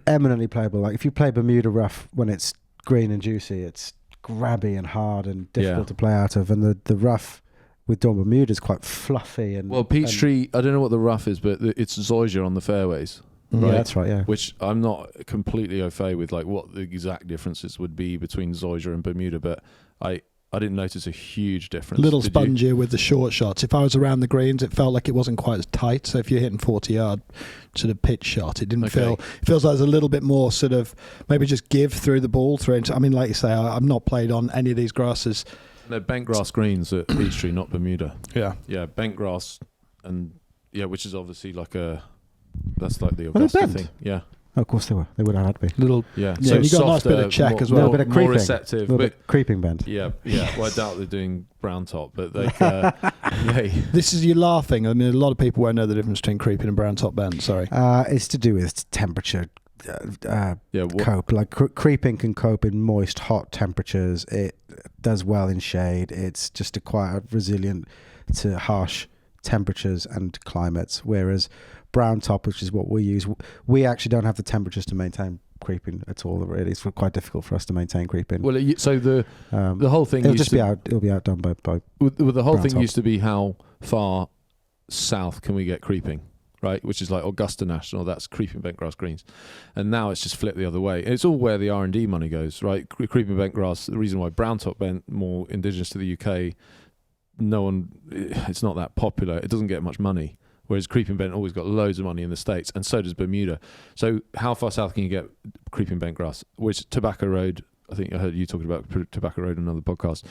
eminently playable. Like if you play Bermuda rough when it's green and juicy, it's grabby and hard and difficult to play out of. And the rough with Dawn Bermuda is quite fluffy and Peachtree. I don't know what the rough is, but it's zoysia on the fairways. Right? Yeah, that's right. Yeah, which I'm not completely au fait with, like what the exact differences would be between zoysia and Bermuda, but I didn't notice a huge difference. Little spongier with the short shots. If I was around the greens, it felt like it wasn't quite as tight. So if you're hitting 40-yard sort of pitch shot, it didn't feel. It feels like there's a little bit more sort of maybe just give through the ball. I mean, like you say, I've not played on any of these grasses. They're bent grass greens at Peachtree, not Bermuda. Yeah, bent grass, and which is obviously that's like the Augusta thing. Yeah. Oh, of course they were. They would have had to be. Little, yeah. So you got a nice bit of check as well. A bit of creeping. More receptive. A little bit creeping bend. Yeah. Well, I doubt they're doing brown top, but they. This is you laughing. I mean, a lot of people won't know the difference between creeping and brown top bend. Sorry. It's to do with temperature. Cope. Like creeping can cope in moist, hot temperatures. It does well in shade. It's just quite resilient to harsh temperatures and climates, whereas brown top, which is what we use, we actually don't have the temperatures to maintain creeping at all. Really, it's quite difficult for us to maintain creeping. Well, so the whole thing it'll be outdone by the whole thing top. used to be how far south can we get creeping, right? Which is like Augusta National, that's creeping bent grass greens, and now it's just flipped the other way. It's all where the R&D money goes, right? Creeping bent grass. The reason why brown top bent, more indigenous to the UK, it's not that popular. It doesn't get much money. Whereas creeping bent always got loads of money in the States, and so does Bermuda. So how far south can you get creeping bent grass? Which Tobacco Road, I think I heard you talking about Tobacco Road in another podcast.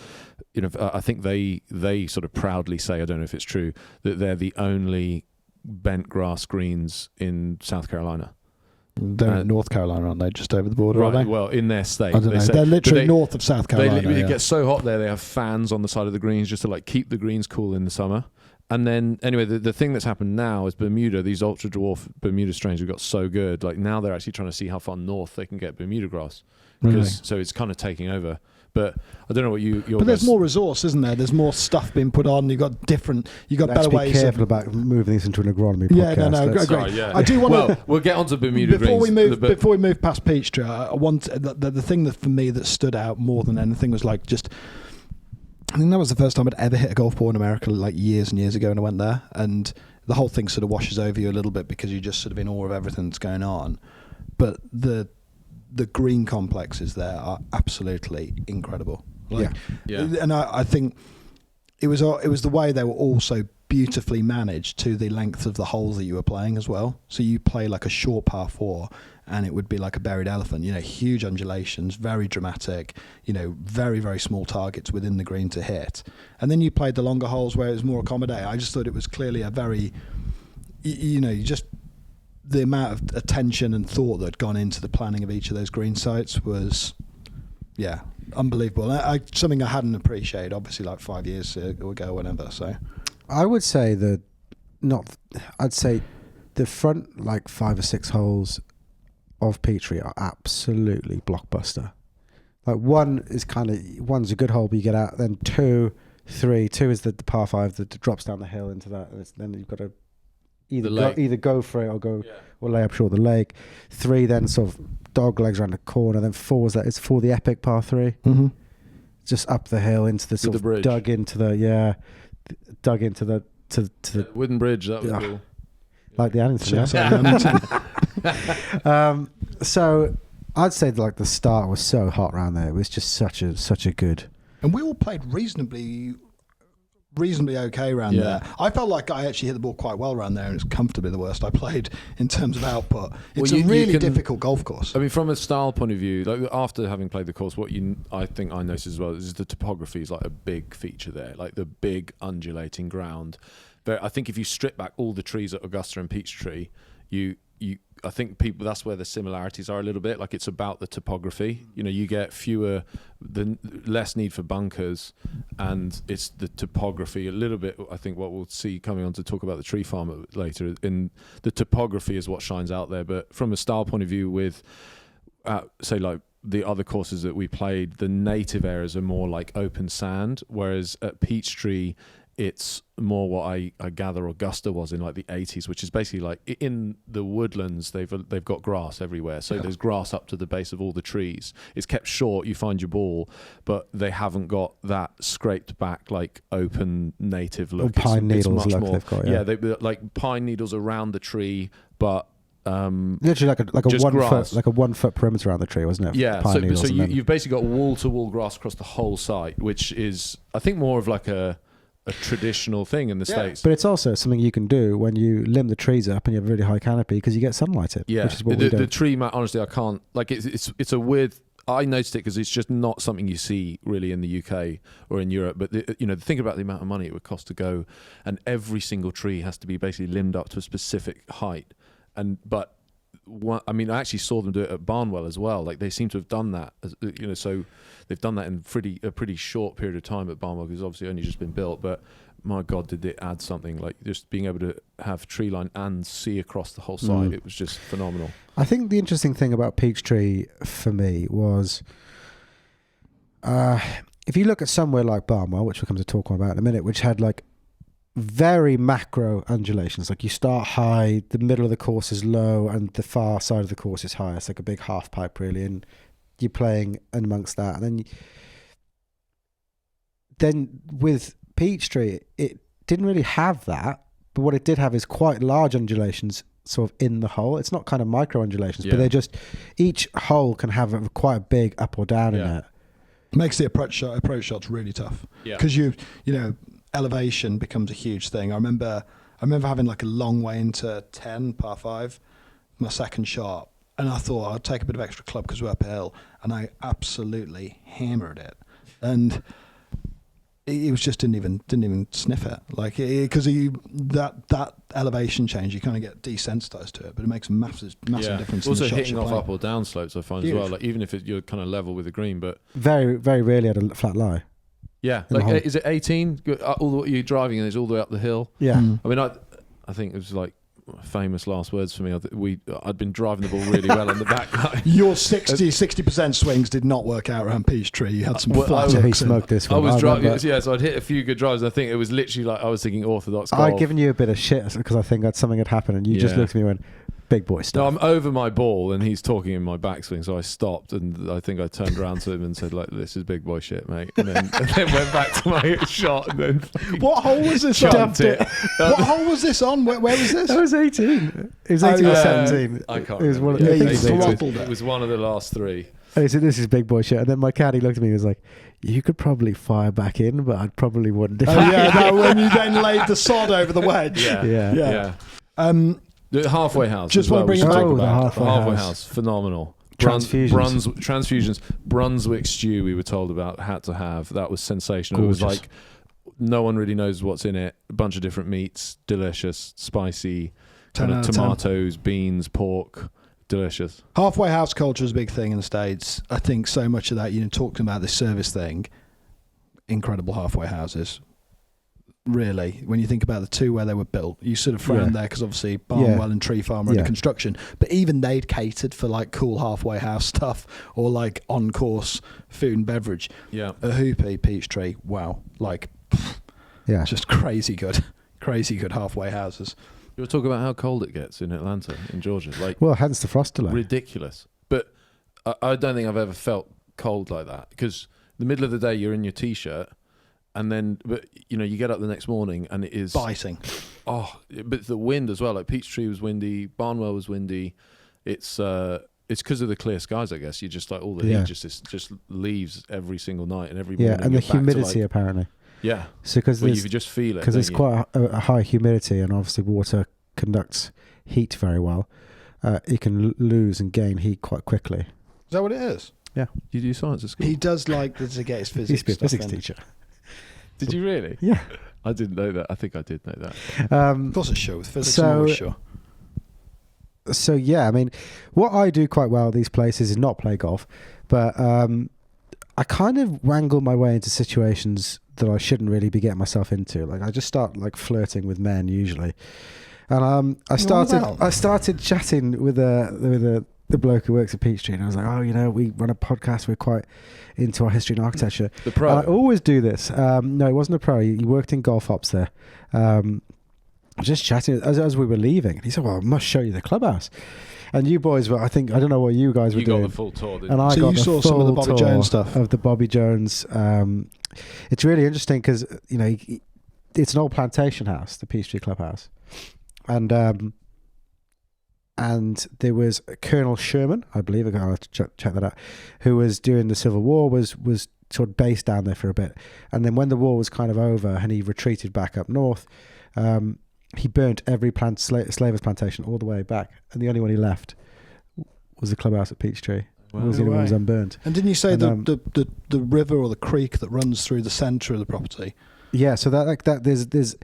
I think they sort of proudly say, I don't know if it's true, that they're the only bent grass greens in South Carolina. They're in North Carolina, aren't they? Just over the border, right, are they? Well, in their state. I don't know. They're literally north of South Carolina. It gets so hot there, they have fans on the side of the greens just to keep the greens cool in the summer. And then, anyway, the thing that's happened now is Bermuda, these ultra dwarf Bermuda strains have got so good. Now they're actually trying to see how far north they can get Bermuda grass. Really? So it's kind of taking over. But I don't know what your But there's more resource, isn't there? There's more stuff being put on. You've got better ways. Be careful about moving this into an agronomy podcast. Yeah, no, agree. Sorry, yeah. I do want to. We'll get onto Bermuda before greens. Before we move past Peachtree, I want the thing that for me that stood out more than anything was I think that was the first time I'd ever hit a golf ball in America, years and years ago, when I went there. And the whole thing sort of washes over you a little bit because you're just sort of in awe of everything that's going on. But the green complexes there are absolutely incredible. And I think it was the way they were all so beautifully managed to the length of the holes that you were playing as well. So you play a short par 4 and it would be like a buried elephant, huge undulations, very dramatic, very, very small targets within the green to hit. And then you played the longer holes where it was more accommodating. I just thought it was clearly a very, just the amount of attention and thought that had gone into the planning of each of those green sites was, unbelievable. Something I hadn't appreciated, obviously, 5 years ago, whenever. So, I would say I'd say the front 5 or 6 holes of Peachtree are absolutely blockbuster. One's a good hole, but you get out. Then 2, 3. 2 is the par 5 that drops down the hill into that. And then you've got to either go for it or lay up short of the lake. 3 then sort of dog legs around the corner. Then 4 is for the epic par 3. Mm-hmm. Just up the hill into the sort of dug into the to the wooden bridge. That was cool. Like the Annington. So I'd say the start was so hot around there. It was just such a good. And we all played reasonably okay around there. I felt like I actually hit the ball quite well around there, and it's comfortably the worst I played in terms of output. It's a really difficult golf course. I mean, from a style point of view, after having played the course, I think I noticed as well is the topography is a big feature there, the big undulating ground. I think if you strip back all the trees at Augusta and Peachtree, I think people, that's where the similarities are a little bit. Like, it's about the topography. You know, you get less need for bunkers, and it's the topography a little bit. I think what we'll see coming on to talk about the tree farm later, in the topography is what shines out there. But from a style point of view, with say like the other courses that we played, the native areas are more like open sand, whereas at Peachtree, it's more what I gather Augusta was in like the 80s, which is basically like in the woodlands they've got grass everywhere, so there's grass up to the base of all the trees. It's kept short, you find your ball, but they haven't got that scraped back like open native look. Pine needles much look more, they've got. They like pine needles around the tree, but literally like a 1 foot perimeter around the tree, wasn't it? Yeah, so you've basically got wall to wall grass across the whole site, which is I think more of like a traditional thing in the States. But it's also something you can do when you limb the trees up and you have a really high canopy, because you get sunlight in. Yeah, which is what the tree mat, honestly, I can't, like, it's a weird, I noticed it because it's just not something you see really in the UK or in Europe. But think about the amount of money it would cost to go, and every single tree has to be basically limbed up to a specific height. I mean, I actually saw them do it at Barnwell as well. Like, they seem to have done that, so they've done that in a pretty short period of time at Barnwell, because obviously only just been built. But my God, did it add something? Like, just being able to have tree line and see across the whole site, it was just phenomenal. I think the interesting thing about Peachtree for me was, if you look at somewhere like Barnwell, which we'll come to talk about in a minute, which had like very macro undulations. Like, you start high, the middle of the course is low, and the far side of the course is high. It's like a big half pipe, really, and you're playing amongst that. And then with Peachtree, it didn't really have that, but what it did have is quite large undulations sort of in the hole. It's not kind of micro undulations, but they're just, each hole can have quite a big up or down in it. Makes the approach shots really tough, because you know, elevation becomes a huge thing. I remember having like a long way into 10 par 5, my second shot, and I thought I'd take a bit of extra club because we're uphill, and I absolutely hammered it, and it was just didn't even sniff it, like, because that elevation change, you kind of get desensitized to it, but it makes a massive difference. Also, in the hitting shots off up or down slopes, I find as well. Like, even if you're kind of level with the green, but very, very rarely at a flat lie. Yeah, like, is it 18? All the way you're driving and it's all the way up the hill. Yeah, I mean, I think it was like famous last words for me. I'd been driving the ball really well on the back line. Your 60% swings did not work out around Peachtree. You had some flat he smoked this one. I was driving, so I'd hit a few good drives. And I think it was literally like I was thinking orthodox golf. I'd given you a bit of shit because I think something had happened, and you just looked at me and went, big boy stuff. No, I'm over my ball and he's talking in my backswing, so I stopped and I think I turned around to him and said, like, this is big boy shit, mate. And then went back to my shot and then what hole was this on? What hole was this on? Where was this? That was 18. It was 18 or 17. I can't it was remember. It was one of the last three. And he said, this is big boy shit. And then my caddy looked at me and was like, you could probably fire back in, but I probably wouldn't. When you then laid the sod over the wedge. Yeah. The halfway house. Just want to bring it back. The halfway house, phenomenal. Transfusions. Brunswick stew, we were told about, had to have. That was sensational. Gorgeous. It was like, no one really knows what's in it. A bunch of different meats, delicious, spicy, kind of tomatoes, beans, pork, delicious. Halfway house culture is a big thing in the States. I think so much of that, talking about this service thing, incredible halfway houses. Really, when you think about the two where they were built, you sort of frown there because obviously Barnwell and Tree Farm are under construction, but even they'd catered for like cool halfway house stuff or like on course food and beverage. Yeah, a Hoopy, Peachtree, wow, like just crazy good halfway houses. You were talking about how cold it gets in Atlanta, in Georgia, like, well, hence the frost delay. Ridiculous, but I don't think I've ever felt cold like that, because the middle of the day you're in your t-shirt. And then, but you get up the next morning and it is biting. Oh, but the wind as well. Like, Peachtree was windy, Barnwell was windy. It's because of the clear skies, I guess. You just like all the heat just leaves every single night and every morning. Yeah, and the humidity apparently. Yeah. So because you can just feel it because it's quite a high humidity, and obviously water conducts heat very well. You can lose and gain heat quite quickly. Is that what it is? Yeah. You do science at school. He does like to get his physics. He used to be a physics teacher. Did you really? Yeah. I didn't know that. I think I did know that. Of course, it's sure with physics. I'm always sure. So yeah, I mean, what I do quite well at these places is not play golf, but I kind of wangle my way into situations that I shouldn't really be getting myself into. Like I just start like flirting with men usually, and I started chatting with the bloke who works at Peachtree, and I was like, oh, we run a podcast. We're quite into our history and architecture. The pro. And I always do this. No, it wasn't a pro. He worked in golf ops there. Just chatting as we were leaving, and he said, "Well, I must show you the clubhouse." And you boys were, I don't know what you guys were doing. You got the full tour, didn't you? And I so got you the saw full some of the Bobby Jones stuff of the Bobby Jones. It's really interesting because it's an old plantation house, the Peachtree Clubhouse, and there was Colonel Sherman, I believe. I'll have to check that out. Who was during the Civil War was sort of based down there for a bit, and then when the war was kind of over and he retreated back up north. He burnt every slavers plantation all the way back, and the only one he left was the clubhouse at Peachtree. Wow. It was the only one that was unburnt. And didn't you say the river or the creek that runs through the centre of the property? Yeah, so that there's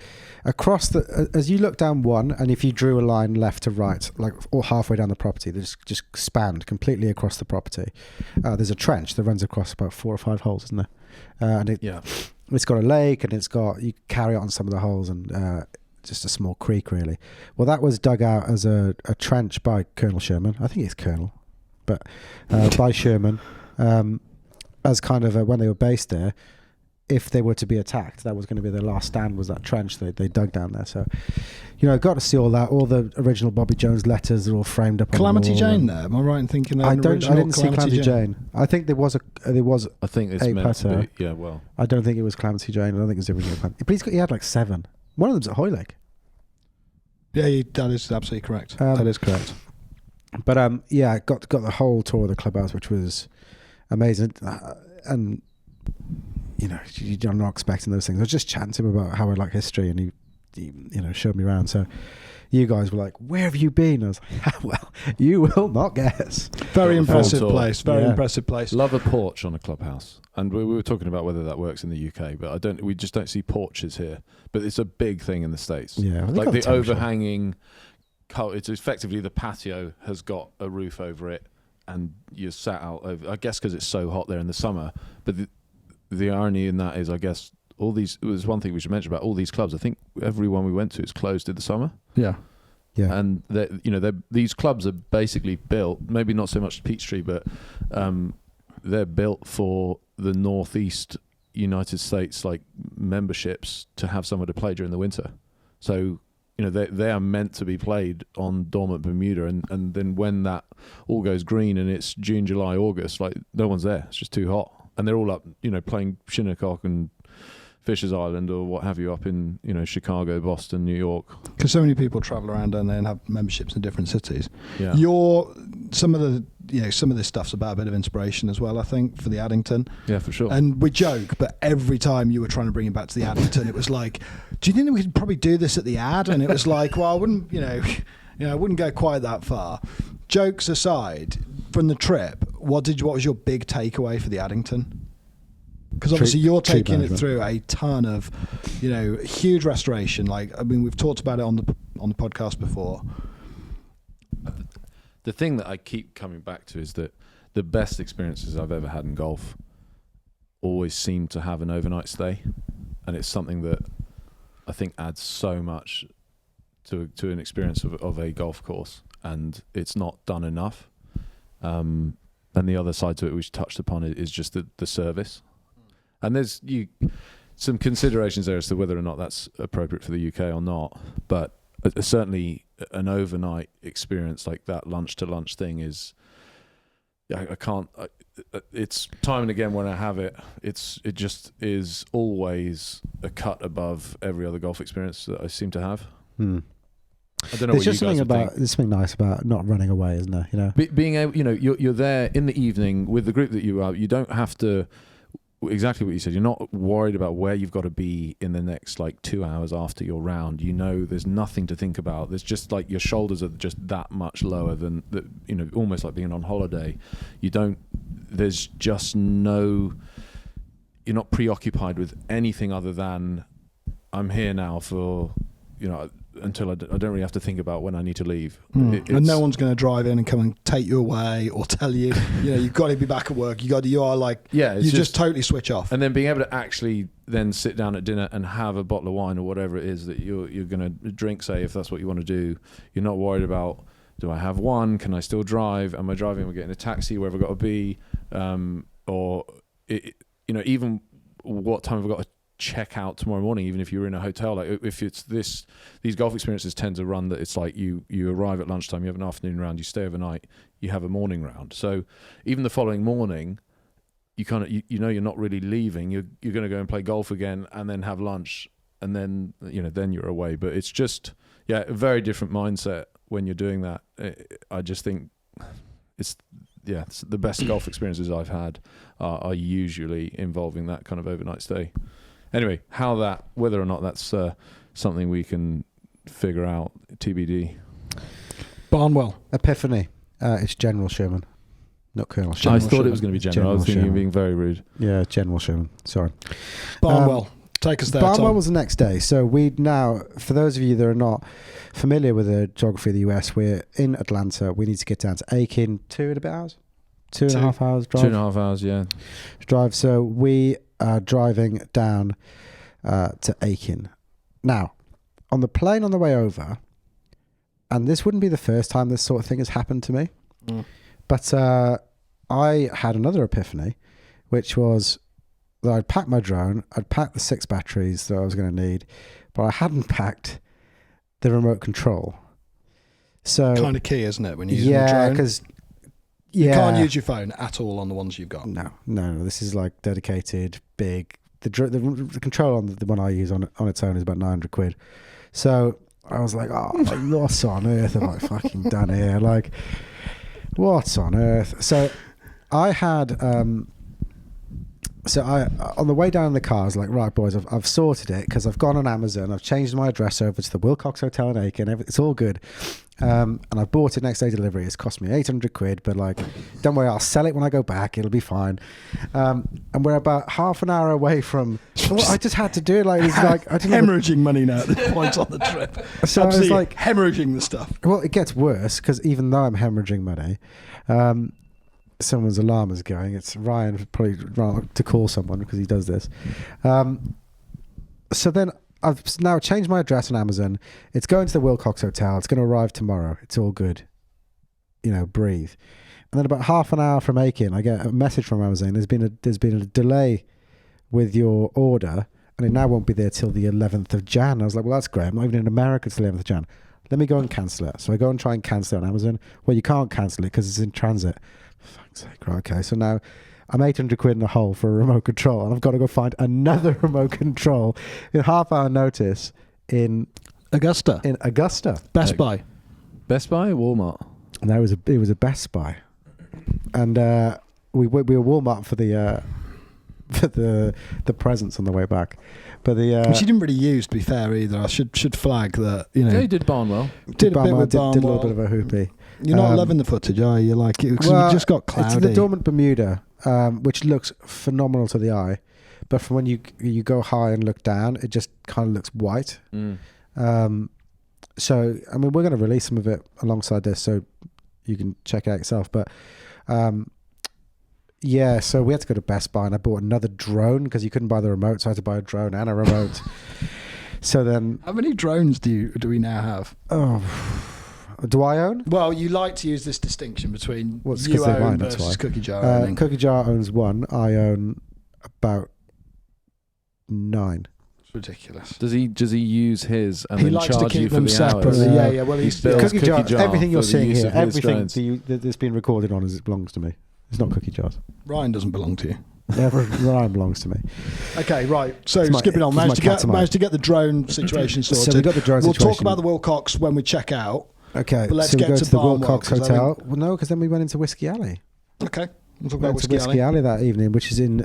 across as you look down one, and if you drew a line left to right, like or halfway down the property, they just spanned completely across the property. There's a trench that runs across about 4 or 5 holes, isn't there? And it's got a lake, and you carry on some of the holes, and just a small creek, really. Well, that was dug out as a trench by Colonel Sherman. I think it's Colonel, but by Sherman, as kind of when they were based there. If they were to be attacked, that was going to be their last stand, was that trench they dug down there. So, got to see all that. All the original Bobby Jones letters are all framed up. Calamity Jane there? Am I right in thinking that? I didn't see Calamity Jane. I think there was I think it's meant to be. Yeah, well. I don't think it was Calamity Jane. I don't think it was the original Calamity. But he had like 7. One of them's at Hoylake. Yeah, that is absolutely correct. That is correct. But I got the whole tour of the clubhouse, which was amazing. And you're not expecting those things. I was just chatting to him about how I like history, and he showed me around. So you guys were like, "Where have you been?" I was like, "Well, you will not guess." Very impressive place. Very impressive place. Love a porch on a clubhouse, and we were talking about whether that works in the UK, but we just don't see porches here. But it's a big thing in the States. Yeah, like the overhanging. It's effectively the patio has got a roof over it, and you're sat out over. I guess because it's so hot there in the summer, but. The irony in that is, I guess, it was one thing we should mention about all these clubs. I think every one we went to is closed in the summer. Yeah. And these clubs are basically built, maybe not so much Peachtree, but they're built for the Northeast United States, like memberships, to have somewhere to play during the winter. So, they are meant to be played on dormant Bermuda, and then when that all goes green and it's June, July, August, like no one's there. It's just too hot. And they're all up, playing Shinnecock and Fisher's Island or what have you up in, Chicago, Boston, New York. Because so many people travel around down there and have memberships in different cities. Yeah. Some of this stuff's about a bit of inspiration as well, I think, for the Addington. Yeah, for sure. And we joke, but every time you were trying to bring it back to the Addington, it was like, do you think that we could probably do this at the Ad? And it was like, well, I wouldn't, I wouldn't go quite that far. Jokes aside, from the trip, what was your big takeaway for the Addington? Because obviously you're taking it through a ton of, huge restoration. Like, I mean, we've talked about it on the podcast before. The thing that I keep coming back to is that the best experiences I've ever had in golf always seem to have an overnight stay, and it's something that I think adds so much to an experience of a golf course, and it's not done enough. And the other side to it, which touched upon it, is just the service. And there's some considerations there as to whether or not that's appropriate for the UK or not. But certainly an overnight experience like that lunch to lunch thing is, I can't. It's time and again when I have it, it just is always a cut above every other golf experience that I seem to have. I don't know. There's just there's something nice about not running away, isn't there? Being able, you're there in the evening with the group that you are. You don't have to. Exactly what you said. You're not worried about where you've got to be in the next 2 hours after your round. There's nothing to think about. There's just your shoulders are just that much lower than almost like being on holiday. There's just no. you're not preoccupied with anything other than I'm here now for, until I don't really have to think about when I need to leave. And no one's going to drive in and come and take you away or tell you, you've got to be back at work. You just totally switch off. And then being able to actually then sit down at dinner and have a bottle of wine or whatever it is that you're going to drink, say, if that's what you want to do. You're not worried about, do I have one? Can I still drive? Am I driving? Am I getting a taxi? Where have I got to be? Even what time have I got to check out tomorrow morning, even if you're in a hotel. Like if it's these golf experiences tend to run that it's like you arrive at lunchtime, you have an afternoon round, you stay overnight, you have a morning round. So even the following morning, you kind of you're not really leaving. You're going to go and play golf again, and then have lunch, and then then you're away. But it's just a very different mindset when you're doing that. I just think it's the best golf experiences I've had are usually involving that kind of overnight stay. Anyway, whether or not that's something we can figure out, TBD. Barnwell. Epiphany. It's General Sherman, not Colonel Sherman. I thought it was going to be General. I was thinking you're being very rude. Yeah, General Sherman. Sorry. Barnwell. Take us there, Barnwell Tom. was the next day. So we now, for those of you that are not familiar with the geography of the US, we're in Atlanta. We need to get down to Aiken, 2.5 hours? 2.5 hours drive? 2.5 hours, yeah. Drive. So we are driving down to Aiken. Now, on the plane on the way over, and this wouldn't be the first time this sort of thing has happened to me, but I had another epiphany, which was that I'd packed my drone, I'd packed the 6 batteries that I was going to need, but I hadn't packed the remote control. So kind of key, isn't it, when you're using a drone? Yeah, because you can't use your phone at all on the ones you've got. No. This is like dedicated, big. The control on the one I use on its own is about 900 quid. So I was like, what on earth have I fucking done here? Like, what on earth? So I had, on the way down in the car, I was like, right, boys, I've sorted it because I've gone on Amazon. I've changed my address over to the Wilcox Hotel in Aiken. It's all good. And I bought it next day delivery. It's cost me 800 quid, but like, don't worry, I'll sell it when I go back. It'll be fine. And we're about half an hour away from. I just had to do it. Like, it's like I didn't hemorrhaging money now at this point on the trip. So I was like hemorrhaging the stuff. Well, it gets worse because even though I'm hemorrhaging money, someone's alarm is going. It's Ryan probably wrong to call someone because he does this. So then I've now changed my address on Amazon. It's going to the Wilcox Hotel. It's going to arrive tomorrow. It's all good. Breathe. And then about half an hour from Aiken, I get a message from Amazon. There's been a delay with your order, and it now won't be there till the 11th of Jan. I was like, well, that's great. I'm not even in America till the 11th of Jan. Let me go and cancel it. So I go and try and cancel it on Amazon. Well, you can't cancel it because it's in transit. For fuck's sake, right, okay. So now I'm 800 quid in a hole for a remote control, and I've got to go find another remote control in half-hour notice in Augusta. Best Buy. Best Buy or Walmart? And it was a Best Buy, and we were Walmart for the presents on the way back. But which you didn't really use, to be fair, either. I should flag that. Yeah, you did Barnwell. Did a little bit of a hoopy. You're not loving the footage, are you? Like, we just got cloudy. It's the Dormant Bermuda, which looks phenomenal to the eye, but from when you go high and look down, it just kind of looks white. So, I mean, we're going to release some of it alongside this, so you can check it out yourself. But yeah, so we had to go to Best Buy, and I bought another drone because you couldn't buy the remote, so I had to buy a drone and a remote. So then, how many drones do we now have? Oh, do I own? Well, you like to use this distinction between What's you own mine, versus Cookie Jar. Cookie Jar owns one. I own about 9. It's ridiculous. Does he use his and he then likes charge to keep you for them the separately? hours? Yeah. Well, he's Cookie Jar. Everything you're for the seeing use here, of his everything drones. that's been recorded on it belongs to me. It's not Cookie Jars. Ryan doesn't belong to you. Ryan belongs to me. Okay, right. So skipping on, managed to get the drone situation sorted. So we got the drone We'll situation. talk about the Wilcox when we check out. Okay, but let's so we get go to the Barnwell, Wilcox 'cause Hotel. Well, no, because then we went into Whiskey Alley. Okay, we'll talk We about went to Whiskey Alley that evening, which is in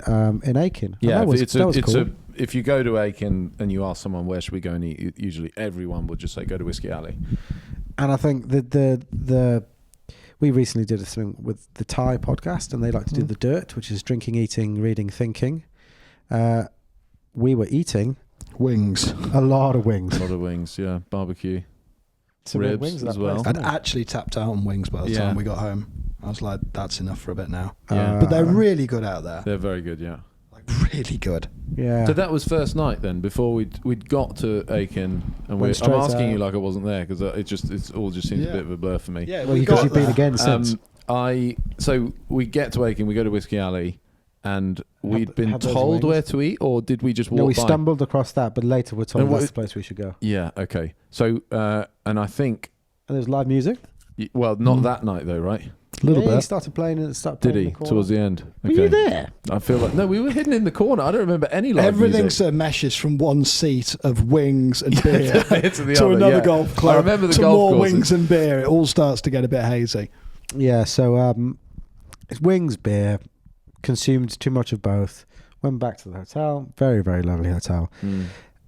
Aiken. Yeah, cool. If you go to Aiken and you ask someone where should we go and eat, usually everyone will just say go to Whiskey Alley. And I think the we recently did a thing with the Thai podcast, and they like to do the Dirt, which is drinking, eating, reading, thinking. we were eating wings. a lot of wings. A lot of wings, yeah. Barbecue. Some Ribs wings at as that well. place, I'd actually tapped out on wings by the time we got home. I was like, that's enough for a bit now. Yeah. But they're really good out there. They're very good, yeah. Like, really good. Yeah. So that was first night then, before we'd got to Aiken, and I'm straight asking out. you like I wasn't there because it's all just seems a bit of a blur for me. Yeah, Well, we because got you've been there. again since. So we get to Aiken, we go to Whiskey Alley, and we'd been have those told wings? where to eat, or did we just walk No, we by? stumbled across that, but later we're told And what- that's the place we should go. Yeah, okay. So and I think, And there's live music. well, not that night though, right? A little He bit. started playing and started Did playing he in the corner. towards the end? Were you there? I feel like no, we were hidden in the corner. I don't remember any live Everything music. sort of meshes from one seat of wings and beer to the to other, another yeah. golf club. I remember the to golf more courses. wings and beer. It all starts to get a bit hazy. Yeah, so it's wings, beer, consumed too much of both. Went back to the hotel. Very, very lovely hotel.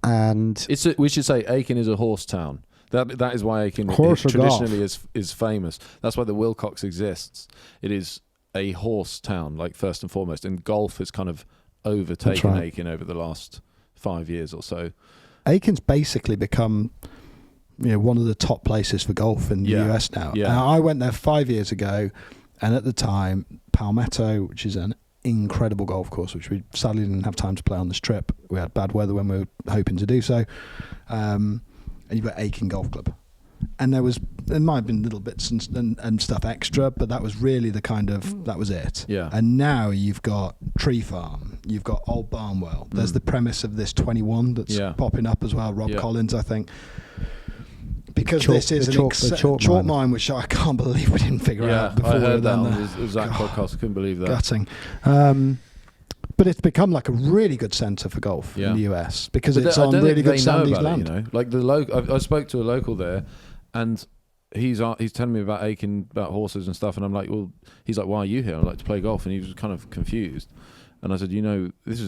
And We should say Aiken is a horse town. That is why Aiken Horse or traditionally is famous. That's why the Wilcox exists. It is a horse town, like first and foremost, and golf has kind of overtaken right. Aiken over the last 5 years or so. Aiken's basically become one of the top places for golf in the US now. Yeah. Now, I went there 5 years ago, and at the time, Palmetto, which is an incredible golf course, which we sadly didn't have time to play on this trip. We had bad weather when we were hoping to do so. And you've got Aiken Golf Club. And there might have been little bits and stuff extra, but that was really that was it. Yeah. And now you've got Tree Farm, you've got Old Barnwell. There's the premise of this 21 that's popping up as well, Rob Collins, I think. Because this is a chalk mine, which I can't believe we didn't figure out before I we were heard that down on there. the Zach podcast. I couldn't believe that. Gutting. But it's become like a really good centre for golf in the US because But it's I on don't really think good they know sandy about land. it, like the I spoke to a local there, and he's telling me about Aiken, about horses and stuff, and I'm like, well, he's like, why are you here? I like to play golf, and he was kind of confused. And I said, this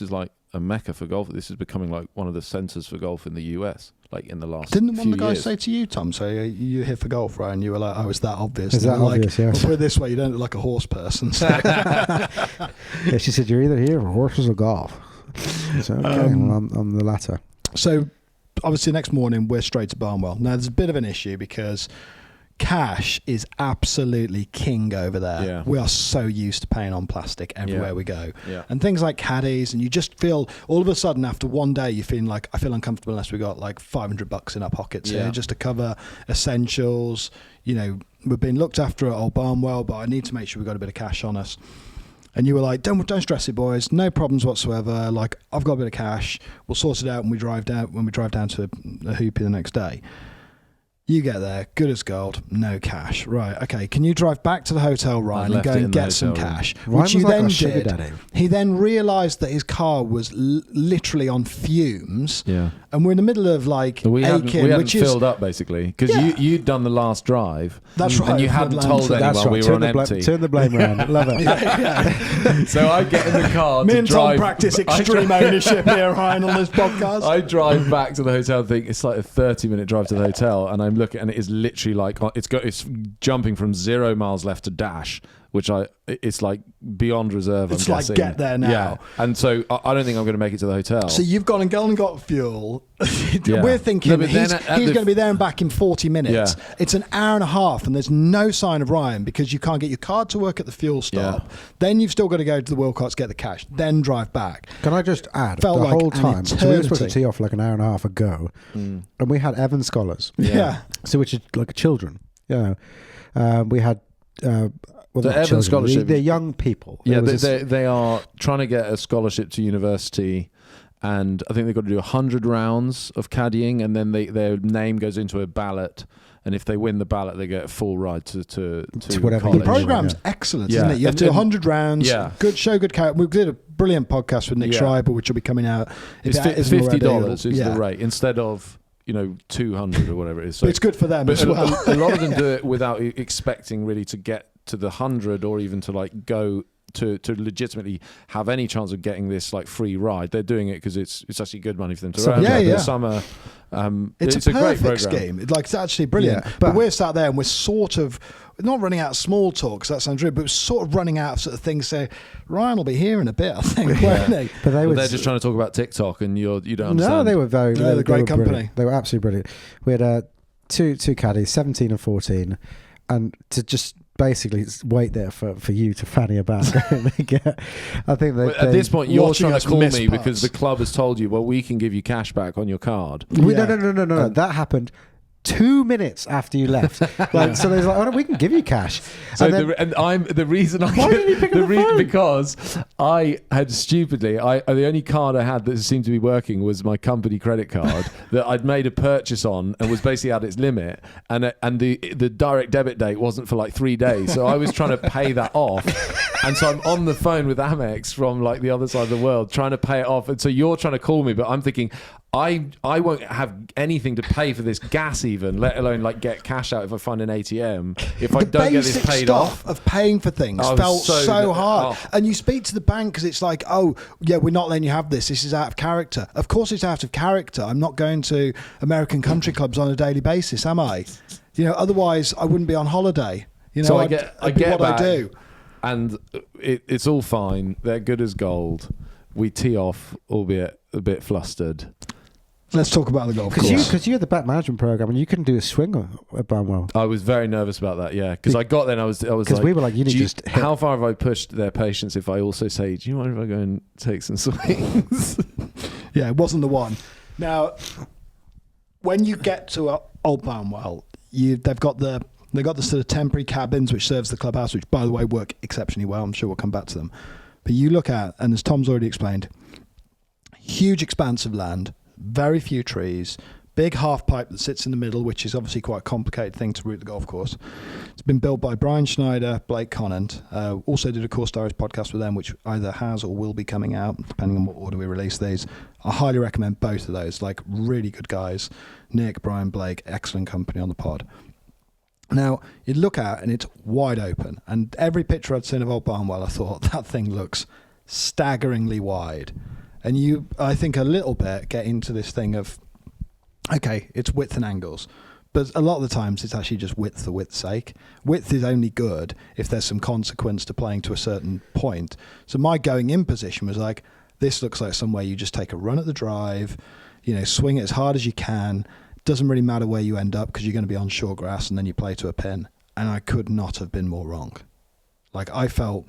is like a mecca for golf. This is becoming like one of the centres for golf in the US, like in the last. Didn't one few of the guys years. say to you, Tom? So you're here for golf, right? And you were like, "Oh, it's that obvious." Is that obvious? Well, Yes. put it this way: you don't look like a horse person. So. yeah, she said, you're either here for horses or golf. So, okay, well, I'm the latter. So obviously, next morning we're straight to Barnwell. Now there's a bit of an issue because cash is absolutely king over there. Yeah. We are so used to paying on plastic everywhere we go. Yeah. And things like caddies, and you just feel all of a sudden after one day you feel like I feel uncomfortable unless we got like $500 in our pockets here just to cover essentials. We're being looked after at Old Barnwell, but I need to make sure we've got a bit of cash on us. And you were like, don't stress it, boys. No problems whatsoever. Like, I've got a bit of cash. We'll sort it out when we drive down to the Hoopie the next day. You get there, good as gold, no cash. Right, okay. Can you drive back to the hotel, Ryan, and go and get some cash? Ryan Which you was like then our sugar did. daddy. He then realised that his car was literally on fumes. Yeah. And we're in the middle of like We hadn't Aiken, which is filled up basically because you'd done the last drive. That's right, and you hadn't Midland. told That's anyone we were on empty. Turn the blame around. Love it. So I get in the car. me to and drive, Tom practice extreme ownership here, Ryan, on this podcast. I drive back to the hotel and think it's like a 30-minute drive to the hotel, and I'm looking, and it is literally like it's jumping from 0 miles left to dash, which it's like beyond reserve. It's I'm like, guessing. get there now. Yeah, and so I don't think I'm going to make it to the hotel. So you've gone and got fuel. Yeah. We're thinking No, but he's then at going the- to be there and back in 40 minutes. Yeah. It's an hour and a half, and there's no sign of Ryan because you can't get your card to work at the fuel stop. Yeah. Then you've still got to go to the Wilcox, get the cash, then drive back. Can I just add, Felt the like whole an time, so we were supposed to eternity. tee off like an hour and a half ago, and we had Evan Scholars. Yeah. So which is like children, we had well, The not Evan children, Scholarship- they're young people. Yeah, There was this- they are trying to get a scholarship to university, and I think they've got to do 100 rounds of caddying, and then their name goes into a ballot, and if they win the ballot, they get a full ride to whatever college. The program's excellent, isn't Yeah. it? You have to do 100 rounds. Yeah. Good show, good character. We did a brilliant podcast with Nick Yeah. Schreiber, which will be coming out. It's If it isn't already, $50 is yeah. the rate instead of 200 or whatever it is. So But it's good for them but as well. a lot of them do it without expecting really to get to the 100 or even to like go to legitimately have any chance of getting this like free ride. They're doing it because it's actually good money for them to earn. Yeah. Summer. It's a great perfect program. scheme. It's actually brilliant. Yeah, but we're sat there and we're sort of not running out of small talk, 'cause that sounds rude, but we're sort of running out of sort of things. Say, Ryan will be here in a bit, I think, won't they? But they're just trying to talk about TikTok, and you don't understand. No, they were very. No, they're a great company. Brilliant. They were absolutely brilliant. We had two caddies, 17 and 14, and to just basically wait there for you to fanny about. I think that at this point you're trying to call me parts. because the club has told you, well, we can give you cash back on your card. No. That happened 2 minutes after you left. So there's like, oh no, we can give you cash. So the reason I why didn't you pick up the phone? Because I had stupidly the only card I had that seemed to be working was my company credit card that I'd made a purchase on and was basically at its limit, and the direct debit date wasn't for like 3 days, so I was trying to pay that off. And so I'm on the phone with Amex from like the other side of the world trying to pay it off, and so you're trying to call me, but I'm thinking I won't have anything to pay for this gas even, let alone like get cash out if I find an ATM. If I don't get this paid off, of paying for things felt so hard. And you speak to the bank because it's like, oh yeah, we're not letting you have this. This is out of character. Of course, it's out of character. I'm not going to American country clubs on a daily basis, am I? Otherwise I wouldn't be on holiday. So I get what back, I do. And it's all fine. They're good as gold. We tee off, albeit a bit flustered. Let's talk about the golf course. Because you had the back management program and you couldn't do a swing at Barnwell. I was very nervous about that, yeah. Because I got there and I was like, we were like, how far have I pushed their patience if I also say, do you mind if I go and take some swings? Yeah, it wasn't the one. Now, when you get to Old Barnwell, they've got the sort of temporary cabins which serves the clubhouse, which by the way work exceptionally well. I'm sure we'll come back to them. But you look at, and as Tom's already explained, huge expanse of land, very few trees, big half pipe that sits in the middle, which is obviously quite a complicated thing to route the golf course. It's been built by Brian Schneider, Blake Conant. Also did a Tour Diaries podcast with them, which either has or will be coming out, depending on what order we release these. I highly recommend both of those. Like, really good guys. Nick, Brian, Blake, excellent company on the pod. Now, you look at and it's wide open. And every picture I'd seen of Old Barnwell, I thought, that thing looks staggeringly wide. And you, I think, a little bit get into this thing of, okay, it's width and angles. But a lot of the times it's actually just width for width's sake. Width is only good if there's some consequence to playing to a certain point. So my going in position was like, this looks like somewhere you just take a run at the drive, swing it as hard as you can. Doesn't really matter where you end up because you're going to be on short grass and then you play to a pin. And I could not have been more wrong. Like, I felt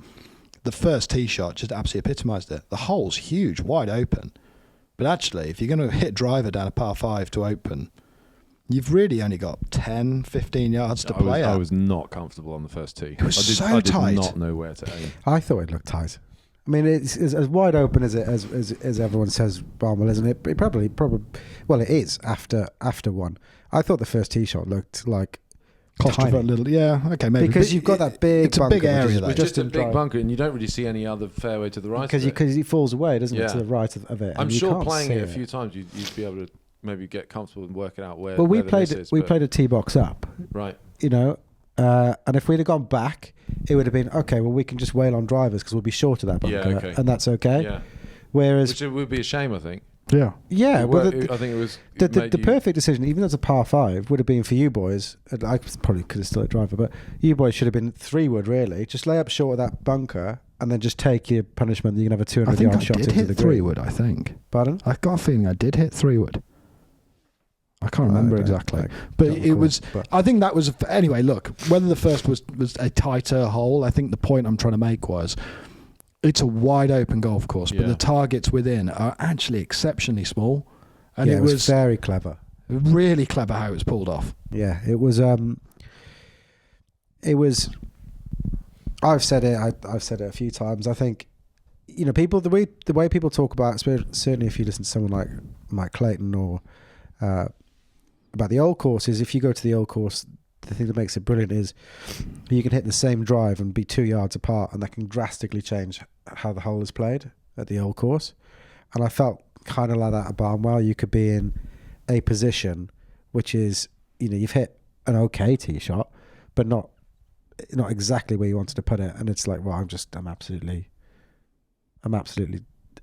the first tee shot just absolutely epitomised it. The hole's huge, wide open. But actually, if you're going to hit driver down a par 5 to open, you've really only got 10, 15 yards to play at. I was not comfortable on the first tee. It was I did tight. not know where to aim. I thought it looked tight. I mean, it's as wide open as everyone says Barnwell, isn't it? It probably, well, it is after one. I thought the first tee shot looked like cost of a little, yeah, okay, maybe because you've got that big. It's a big area, though. Just a big bunker, and you don't really see any other fairway to the right. Because it falls away, doesn't it, to the right of it? I'm sure playing it a few times, you'd be able to maybe get comfortable and work it out where. Well, we played a tee box up, right? And if we'd have gone back, it would have been okay. Well, we can just wail on drivers because we'll be short of that bunker, and that's okay. Yeah. Whereas, which it would be a shame, I think. Yeah. Well, I think it was the perfect decision, even as a par 5, would have been for you boys. I probably could have still at driver, but you boys should have been 3-wood really. Just lay up short of that bunker and then just take your punishment. You can have a 200-yard shot into the green. I did hit 3-wood, I think. Pardon? I got a feeling I did hit 3-wood. I can't remember exactly, but it was. I think that was anyway. Look, whether the first was a tighter hole, I think the point I'm trying to make was, it's a wide open golf course, but the targets within are actually exceptionally small, and it was very clever, really clever how it was pulled off. Yeah, it was. It was. I've said it. I've said it a few times. I think, people the way people talk about, certainly if you listen to someone like Mike Clayton or. About the old courses, if you go to the old course, the thing that makes it brilliant is you can hit the same drive and be 2 yards apart, and that can drastically change how the hole is played at the old course. And I felt kind of like that at Barnwell. You could be in a position which is, you've hit an okay tee shot, but not not exactly where you wanted to put it, and it's like, well, I'm absolutely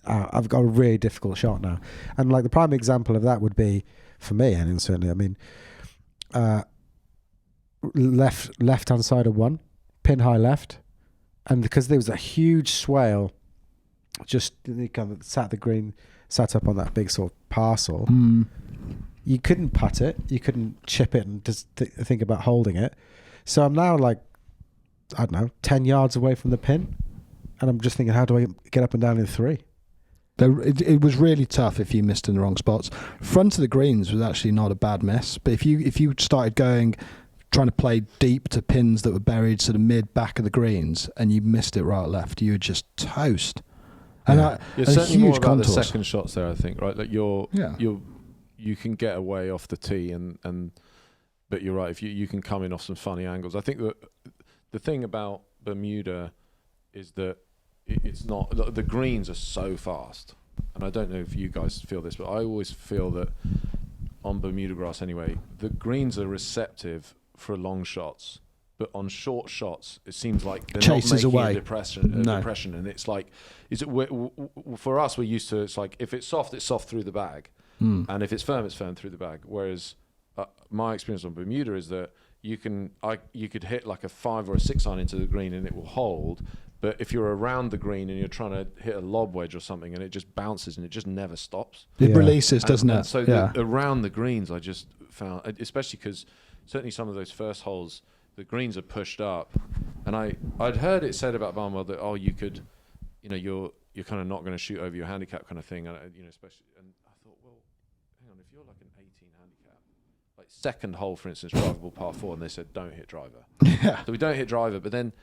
I've got a really difficult shot now. And like the prime example of that would be for me, and certainly, I mean, left hand side of one, pin high left, and because there was a huge swale, just kind of sat up on that big sort of parcel. You couldn't putt it, you couldn't chip it, and just think about holding it. So I'm now like, I don't know, 10 yards away from the pin, and I'm just thinking, how do I get up and down in 3? It was really tough if you missed in the wrong spots. Front of the greens was actually not a bad miss, but if you started trying to play deep to pins that were buried sort of back of the greens, and you missed it right or left, you were just toast. And certainly huge more about contours. the second shots there, I think, right? Like you can get away off the tee, but you're right. If you can come in off some funny angles. I think that the thing about Bermuda is that it's not, the greens are so fast, and I don't know if you guys feel this, but I always feel that on Bermuda grass anyway, the greens are receptive for long shots, but on short shots it seems like they're chases not making away a depression, and it's like, for us, we're used to, it's like if it's soft through the bag, and if it's firm through the bag. Whereas my experience on Bermuda is that you could hit like a 5 or a 6 iron into the green and it will hold. But if you're around the green and you're trying to hit a lob wedge or something and it just bounces and it just never stops. It releases, doesn't it? And so around the greens, I just found, especially because certainly some of those first holes, the greens are pushed up. And I'd heard it said about Barnwell that, you could, you're kind of not going to shoot over your handicap kind of thing. And, especially, and I thought, well, hang on, if you're like an 18 handicap, like second hole, for instance, drivable par 4, and they said, don't hit driver. Yeah. So we don't hit driver, but then,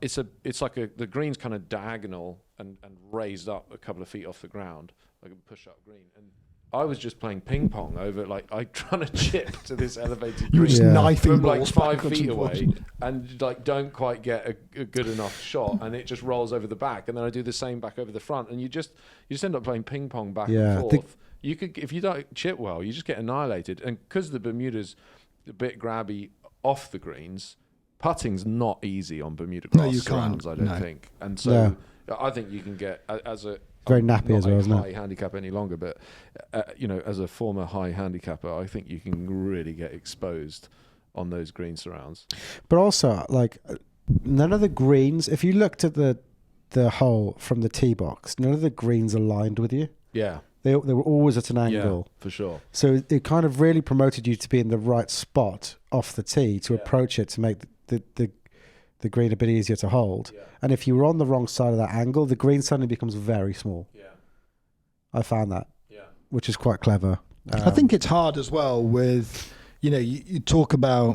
it's like the green's kind of diagonal and raised up a couple of feet off the ground, like a push-up green. And I was just playing ping pong over, like, I trying to chip to this elevated green. You were just knifing from balls like 5 feet away, and like don't quite get a good enough shot, and it just rolls over the back, and then I do the same back over the front, and you just end up playing ping pong back and forth. You could, if you don't chip well, you just get annihilated. And because the Bermuda's a bit grabby off the greens, putting's not easy on Bermuda grass surrounds, I don't think. And so I think you can get, as a very nappy as well, isn't it? High handicap any longer, but as a former high handicapper, I think you can really get exposed on those green surrounds. But also, like, none of the greens, if you looked at the hole from the tee box, none of the greens aligned with you. Yeah. They were always at an angle. Yeah, for sure. So it kind of really promoted you to be in the right spot off the tee to approach it, to make the green a bit easier to hold. Yeah. And if you were on the wrong side of that angle, the green suddenly becomes very small. Yeah. I found that. Yeah. Which is quite clever. I think it's hard as well with, you talk about,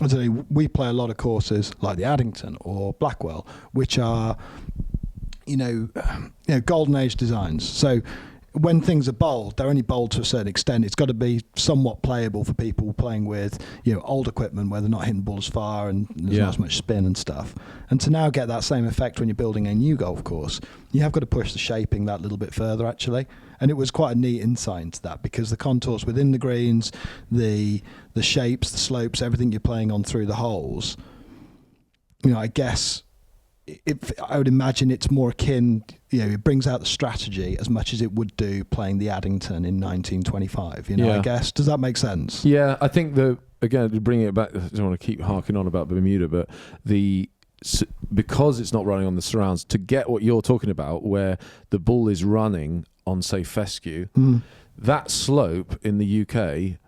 I don't know, we play a lot of courses like the Addington or Blackwell, which are, golden age designs. So when things are bowled, they're only bowled to a certain extent. It's got to be somewhat playable for people playing with, old equipment where they're not hitting balls far and there's not as much spin and stuff. And to now get that same effect when you're building a new golf course, you have got to push the shaping that little bit further, actually. And it was quite a neat insight into that, because the contours within the greens, the shapes, the slopes, everything you're playing on through the holes, I guess I would imagine it's more akin, it brings out the strategy as much as it would do playing the Addington in 1925, I guess. Does that make sense? Yeah, I think again, to bring it back, I don't want to keep harking on about Bermuda, but because it's not running on the surrounds, to get what you're talking about, where the ball is running on, say, fescue, that slope in the UK,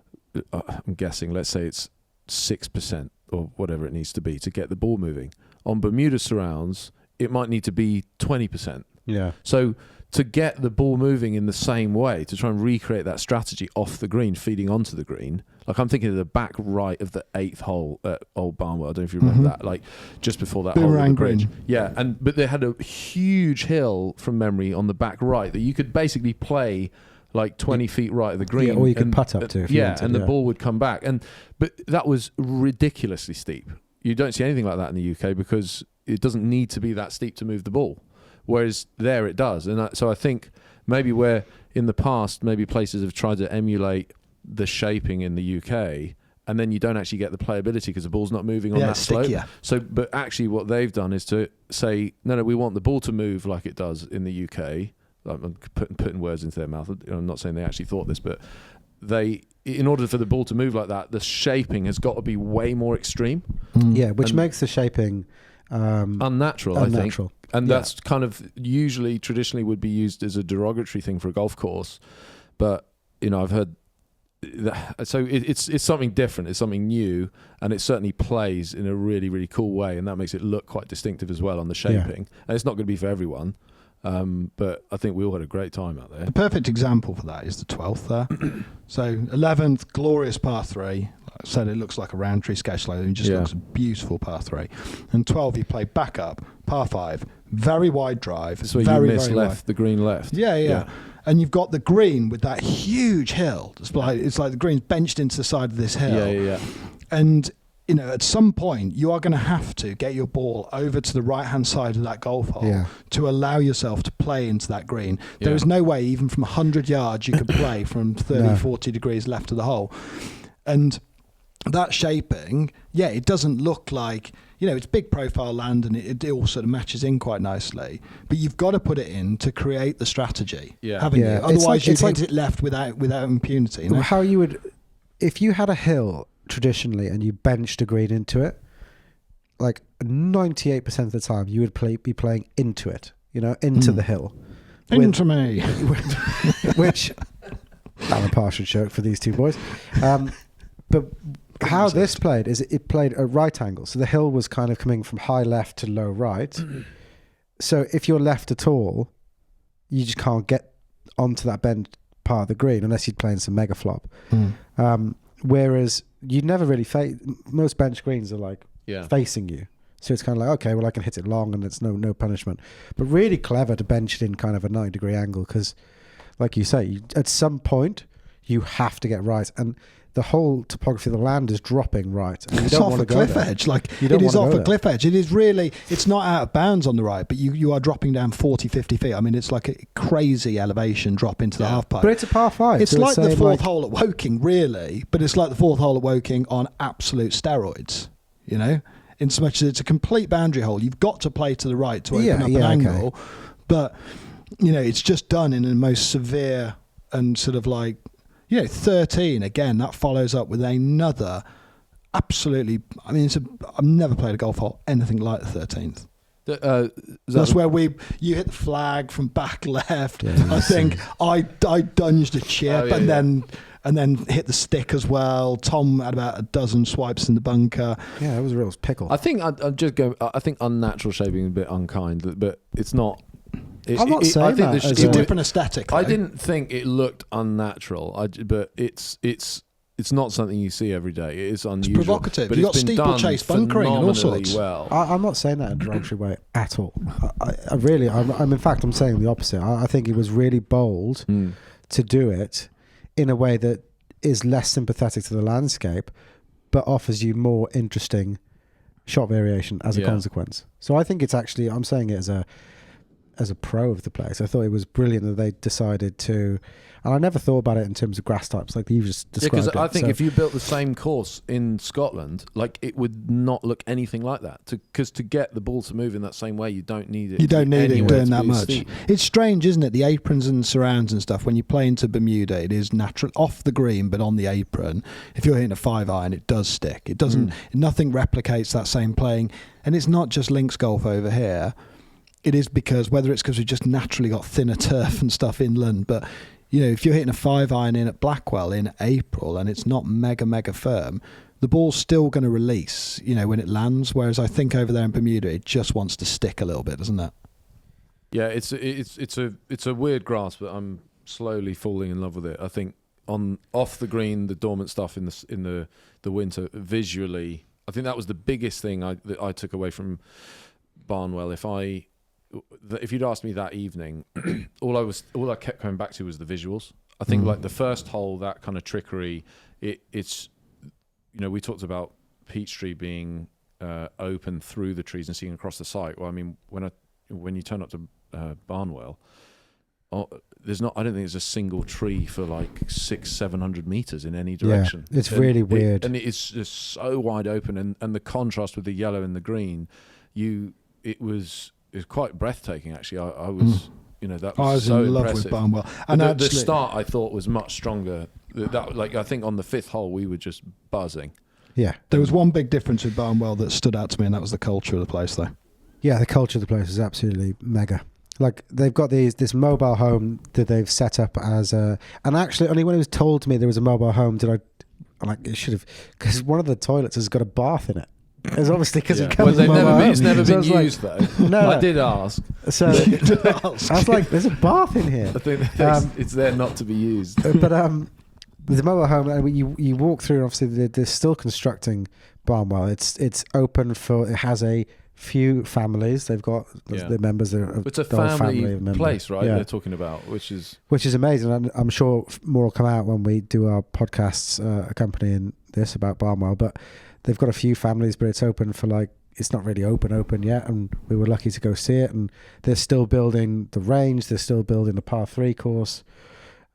I'm guessing, let's say it's 6% or whatever it needs to be to get the ball moving. On Bermuda surrounds, it might need to be 20%. Yeah. So to get the ball moving in the same way, to try and recreate that strategy off the green, feeding onto the green, like I'm thinking of the back right of the 8th hole at Old Barnwell. I don't know if you remember that, like just before that hole. Boomerang green. Yeah, but they had a huge hill from memory on the back right that you could basically play like 20 feet right of the green. Or you could putt up to. The ball would come back. But that was ridiculously steep. You don't see anything like that in the UK because it doesn't need to be that steep to move the ball. Whereas there it does. And so I think maybe where in the past, maybe places have tried to emulate the shaping in the UK and then you don't actually get the playability because the ball's not moving on that slope. Stickier. So, but actually, what they've done is to say, no, we want the ball to move like it does in the UK. I'm putting words into their mouth. I'm not saying they actually thought this, but in order for the ball to move like that, the shaping has got to be way more extreme. Yeah, which makes the shaping unnatural, I think. And that's kind of traditionally would be used as a derogatory thing for a golf course. But, I've heard so it's something different, it's something new, and it certainly plays in a really, really cool way, and that makes it look quite distinctive as well on the shaping. And it's not going to be for everyone, but I think we all had a great time out there. The perfect example for that is the 12th there. So 11th, glorious par 3. Like I said, it looks like a round tree sketch line. It just looks a beautiful par 3. And 12, you play back up, par 5, very wide drive. That's where you miss left, the green left. Yeah. And you've got the green with that huge hill. It's like the green's benched into the side of this hill. Yeah. And at some point, you are going to have to get your ball over to the right-hand side of that golf hole to allow yourself to play into that green. There is no way, even from 100 yards, you could play from 30, 40 degrees left of the hole. And that shaping, it doesn't look like, it's big profile land, and it all sort of matches in quite nicely. But you've got to put it in to create the strategy, haven't you? Otherwise, you'd hit it left without impunity. How you would, if you had a hill traditionally and you benched a green into it, like 98% of the time you would be playing into it, into the hill. Into me. Which, Alan Parsons joke for these two boys. But how this played is it played at right angle. So the hill was kind of coming from high left to low right. So if you're left at all, you just can't get onto that bend part of the green unless you're playing some mega flop. Whereas you'd never really most bench greens are like facing you. So it's kind of like, okay, well, I can hit it long and it's no punishment. But really clever to bench it in kind of a 90-degree angle because, like you say, at some point you have to get right. And the whole topography of the land is dropping right. And it's off a cliff edge. It is off a cliff edge. It is really, it's not out of bounds on the right, but you are dropping down 40, 50 feet. I mean, it's like a crazy elevation drop into the half pipe. But it's a par 5. It's like the fourth hole at Woking, really, but it's like the fourth hole at Woking on absolute steroids, in so much as it's a complete boundary hole. You've got to play to the right to open up an angle, but, it's just done in the most severe and sort of like, 13, again, that follows up with another absolutely, I've never played a golf hole anything like the 13th. That's where you hit the flag from back left. I think I dunged a chip and then hit the stick as well. Tom had about a dozen swipes in the bunker. Yeah, it was a real pickle. I think I think unnatural shaping is a bit unkind, but it's not. I'm not saying that. It's a different aesthetic. Though. I didn't think it looked unnatural, but it's not something you see every day. It is unusual. It's provocative. But You've got steeplechase bunkering and all sorts. Well. I'm not saying that in a derogatory way at all. I'm in fact, I'm saying the opposite. I think it was really bold to do it in a way that is less sympathetic to the landscape, but offers you more interesting shot variation as a consequence. So I think it's actually, I'm saying it as a pro of the place. I thought it was brilliant that they decided to, and I never thought about it in terms of grass types like you just described. Because I think if you built the same course in Scotland, it would not look anything like that. Because to get the ball to move in that same way, you don't need it. You don't need it doing that much. Steep. It's strange, isn't it? The aprons and surrounds and stuff. When you play into Bermuda, it is natural off the green, but on the apron. If you're hitting a 5-iron, it does stick. It doesn't. Nothing replicates that same playing, and it's not just links golf over here. It is because we've just naturally got thinner turf and stuff inland, but if you're hitting a 5-iron in at Blackwell in April and it's not mega firm, the ball's still going to release, when it lands. Whereas I think over there in Bermuda, it just wants to stick a little bit, doesn't it? Yeah, it's a weird grass, but I'm slowly falling in love with it. I think off the green, the dormant stuff in the winter visually, I think that was the biggest thing that I took away from Barnwell. If you'd asked me that evening, all I kept coming back to was the visuals. I think like the first hole, that kind of trickery, it's we talked about Peachtree being open through the trees and seeing across the site. Well, I mean, when you turn up to Barnwell, there's not. I don't think there's a single tree for like 600-700 meters in any direction. Yeah, it's really weird, and it's just so wide open, and the contrast with the yellow and the green, it was quite breathtaking. Actually, I was. That was I was so in love impressive. with Barnwell. And the start, I thought, was much stronger. I think on the 5th hole, we were just buzzing. Yeah. There was one big difference with Barnwell that stood out to me, and that was the culture of the place, though. Yeah, the culture of the place is absolutely mega. Like, they've got this mobile home that they've set up as a... And actually, only when it was told to me there was a mobile home it should have... Because one of the toilets has got a bath in it. It's obviously because it comes it's never been used though. No, I did ask. So I was like, "There's a bath in here." I think it's there not to be used. But the mobile home, you walk through. And obviously, they're still constructing Barnwell. It's open for. It has a few families. They've got the members. It's a family place, right? Yeah. They're talking about, which is amazing. And I'm sure more will come out when we do our podcasts accompanying this about Barnwell, but. They've got a few families, but it's open for it's not really open yet, and we were lucky to go see it. And they're still building the range, they're still building the par 3 course.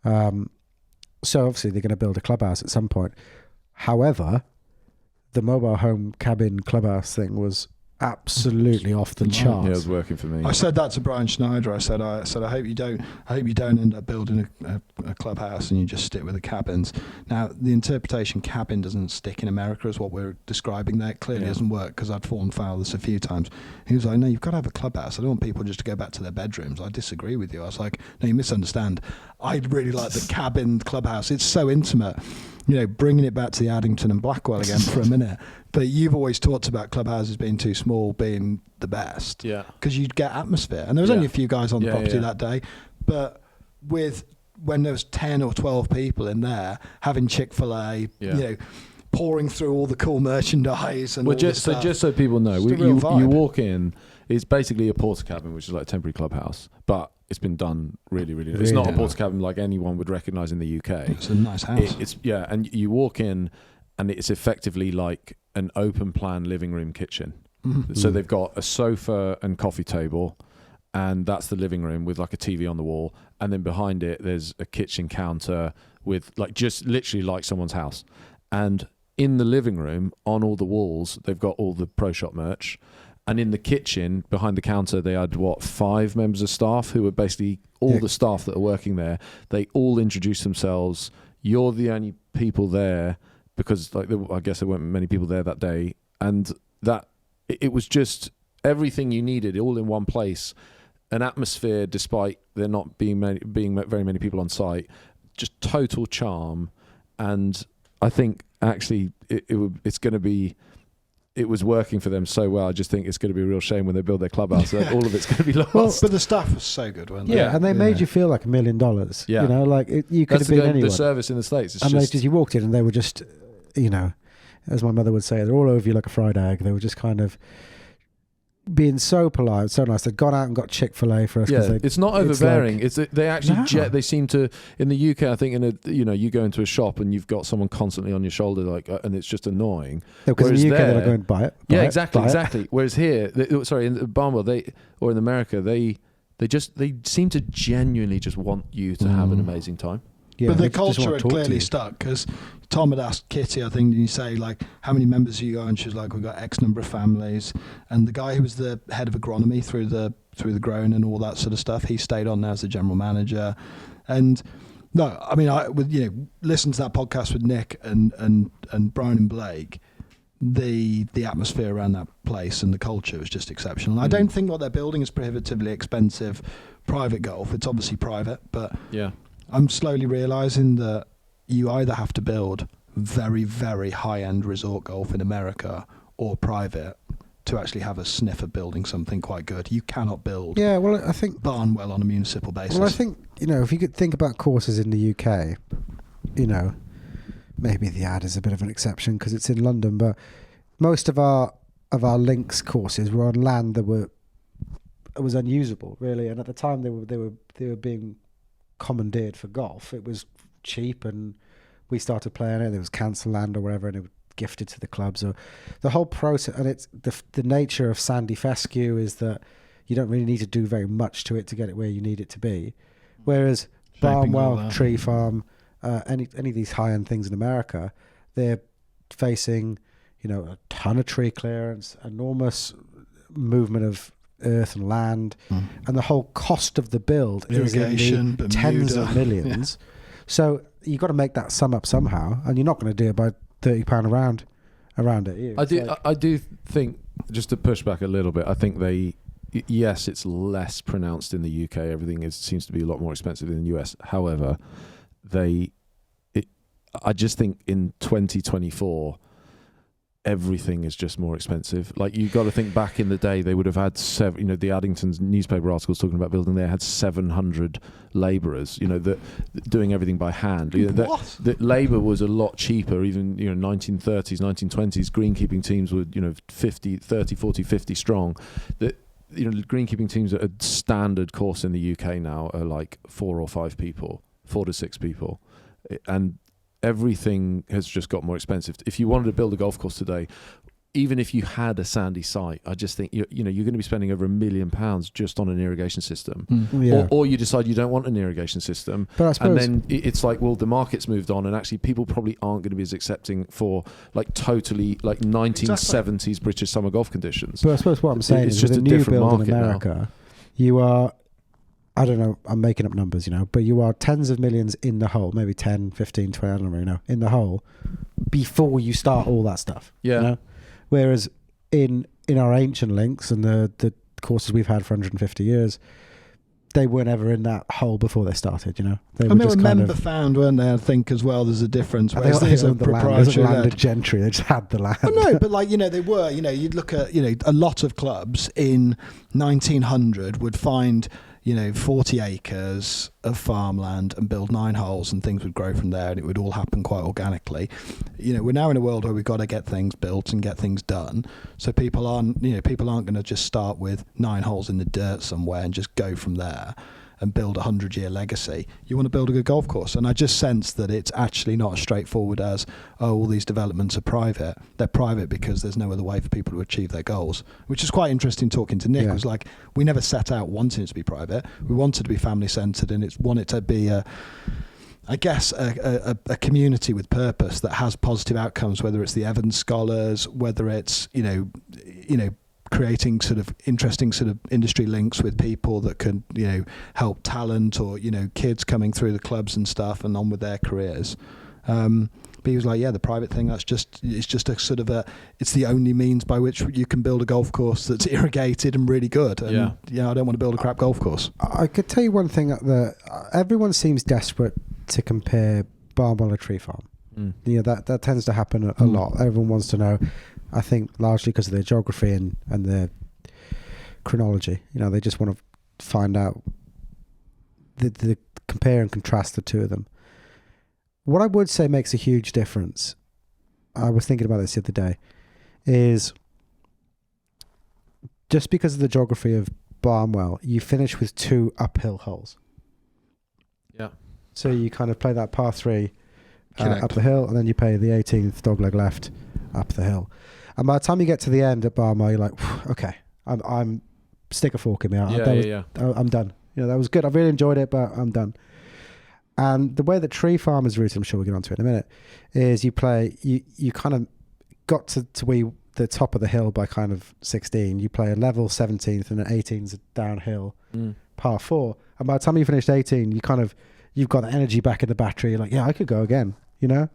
So obviously they're going to build a clubhouse at some point. However, the mobile home cabin clubhouse thing was absolutely off the charts. Yeah, it was working for me. I said that to Brian Schneider. I said I hope you don't end up building a clubhouse and you just stick with the cabins. Now the interpretation cabin doesn't stick in America as what we're describing there. It clearly doesn't work, because I'd fallen foul of this a few times. He was like, no, you've got to have a clubhouse. I don't want people just to go back to their bedrooms. I disagree with you. I was like, no, you misunderstand. I really like the cabin clubhouse. It's so intimate. Bringing it back to the Addington and Blackwell again for a minute. But you've always talked about clubhouses being too small being the best. Yeah. Because you'd get atmosphere. And there was only a few guys on the property that day. But when there was 10 or 12 people in there having Chick-fil-A, pouring through all the cool merchandise and just so people know, you walk in, it's basically a porter cabin, which is like a temporary clubhouse. But it's been done really, really. It's not a porter cabin like anyone would recognise in the UK. It's a nice house. And you walk in, and it's effectively like an open plan living room kitchen. Mm-hmm. So they've got a sofa and coffee table, and that's the living room with like a TV on the wall, and then behind it there's a kitchen counter with just literally like someone's house. And in the living room, on all the walls, they've got all the Pro Shop merch. And in the kitchen, behind the counter, they had, 5 members of staff who were basically all the staff that are working there. They all introduced themselves. You're the only people there because, I guess there weren't many people there that day. And it was just everything you needed all in one place. An atmosphere, despite there not being very many people on site, just total charm. And I think actually it's going to be... It was working for them so well. I just think it's going to be a real shame when they build their clubhouse that all of it's going to be lost. Well, but the staff was so good, weren't they? Yeah, and they made you feel like $1 million. Yeah, you could have been anyone. The service in the States. You walked in and they were just, as my mother would say, they're all over you like a fried egg. They were just kind of being so polite, so nice. They'd gone out and got Chick-fil-A for us. Yeah, it's not overbearing. They actually they seem to, in the UK, I think you go into a shop and you've got someone constantly on your shoulder, and it's just annoying. Because in the UK they're going, buy it. Exactly. Whereas here, in Barnwell, or in America, they seem to genuinely just want you to have an amazing time. Yeah, but the culture had clearly stuck, because Tom had asked Kitty, I think, did you say, how many members do you got? And she was like, we've got X number of families. And the guy who was the head of agronomy through the grown and all that sort of stuff, he stayed on there as the general manager. And no, I mean, listen to that podcast with Nick and Brian and Blake. The atmosphere around that place and the culture was just exceptional. I don't think what they're building is prohibitively expensive private golf. It's obviously private, but I'm slowly realising that you either have to build very, very high-end resort golf in America or private to actually have a sniff of building something quite good. You cannot build I think Barnwell on a municipal basis. Well, I think, if you could think about courses in the UK, maybe the Ad is a bit of an exception because it's in London, but most of our links courses were on land that was unusable, really. And at the time they were being commandeered for golf. It was cheap, and we started playing it. There was council land or whatever, and it was gifted to the clubs. Or the whole process, and it's the nature of sandy fescue is that you don't really need to do very much to it to get it where you need it to be. Whereas Shaping all Barnwell, that. Tree Farm, any of these high-end things in America, they're facing, a ton of tree clearance, enormous movement of earth and land, and the whole cost of the build Irrigation, is in the tens of Bermuda. millions. So you've got to make that sum up somehow, and you're not going to do it by £30 around it. I do think, just to push back a little bit, I think yes, it's less pronounced in the UK. Everything seems to be a lot more expensive in the US. However, I just think in 2024, everything is just more expensive. Like, you got to think back in the day, they would have had the Addington's newspaper articles talking about building there had 700 labourers, that doing everything by hand. That labour was a lot cheaper, even 1930s, 1920s. Greenkeeping teams were 50, 30, 40, 50 strong. That greenkeeping teams at a standard course in the UK now are like 4 to 6 people, and everything has just got more expensive. If you wanted to build a golf course today, even if you had a sandy site, I just think you're going to be spending over £1 million just on an irrigation system. Or you decide you don't want an irrigation system, and then it's like, well, the market's moved on, and actually people probably aren't going to be as accepting for like totally like 1970s British summer golf conditions. But I suppose what I'm saying is, with a new build in America, you are, I don't know, I'm making up numbers, but you are tens of millions in the hole, maybe 10, 15, 20, I don't really know, in the hole before you start all that stuff. Yeah. Whereas in our ancient links and the courses we've had for 150 years, they weren't ever in that hole before they started, They were just member found, weren't they? I think as well there's a difference. They owned the land. It wasn't landed gentry, they just had the land. Well, no, but they were, you'd look at, a lot of clubs in 1900 would find 40 acres of farmland and build 9 holes, and things would grow from there, and it would all happen quite organically. We're now in a world where we've got to get things built and get things done. So people aren't going to just start with 9 holes in the dirt somewhere and just go from there and build a 100-year legacy. You want to build a good golf course, and I just sense that it's actually not as straightforward as, all these developments are private. They're private because there's no other way for people to achieve their goals, which is quite interesting. Talking to Nick, was like, we never set out wanting it to be private. We wanted to be family centered, and want it to be a community with purpose that has positive outcomes, whether it's the Evans Scholars, whether it's creating sort of interesting sort of industry links with people that could help talent, or kids coming through the clubs and stuff and on with their careers. But he was like, the private thing, it's just a sort of it's the only means by which you can build a golf course that's irrigated and really good. And I don't want to build a crap golf course. I could tell you one thing, that everyone seems desperate to compare Barnwell or Tree Farm. That tends to happen a lot. Everyone wants to know, I think largely because of their geography and their chronology. They just want to find out the compare and contrast the two of them. What I would say makes a huge difference, I was thinking about this the other day, is just because of the geography of Barnwell, you finish with 2 uphill holes. Yeah. So you kind of play that par 3 up the hill, and then you play the 18th dogleg left up the hill. And by the time you get to the end at Barnwell, you're like, okay, I'm stick a fork in me. I'm done. That was good. I really enjoyed it, but I'm done. And the way that Tree Farm is routed, I'm sure we'll get onto it in a minute, is you kind of got to the top of the hill by kind of 16. You play a level 17th, and an 18's downhill par 4. And by the time you finished 18, you've got the energy back in the battery. You're like, I could go again, Yeah.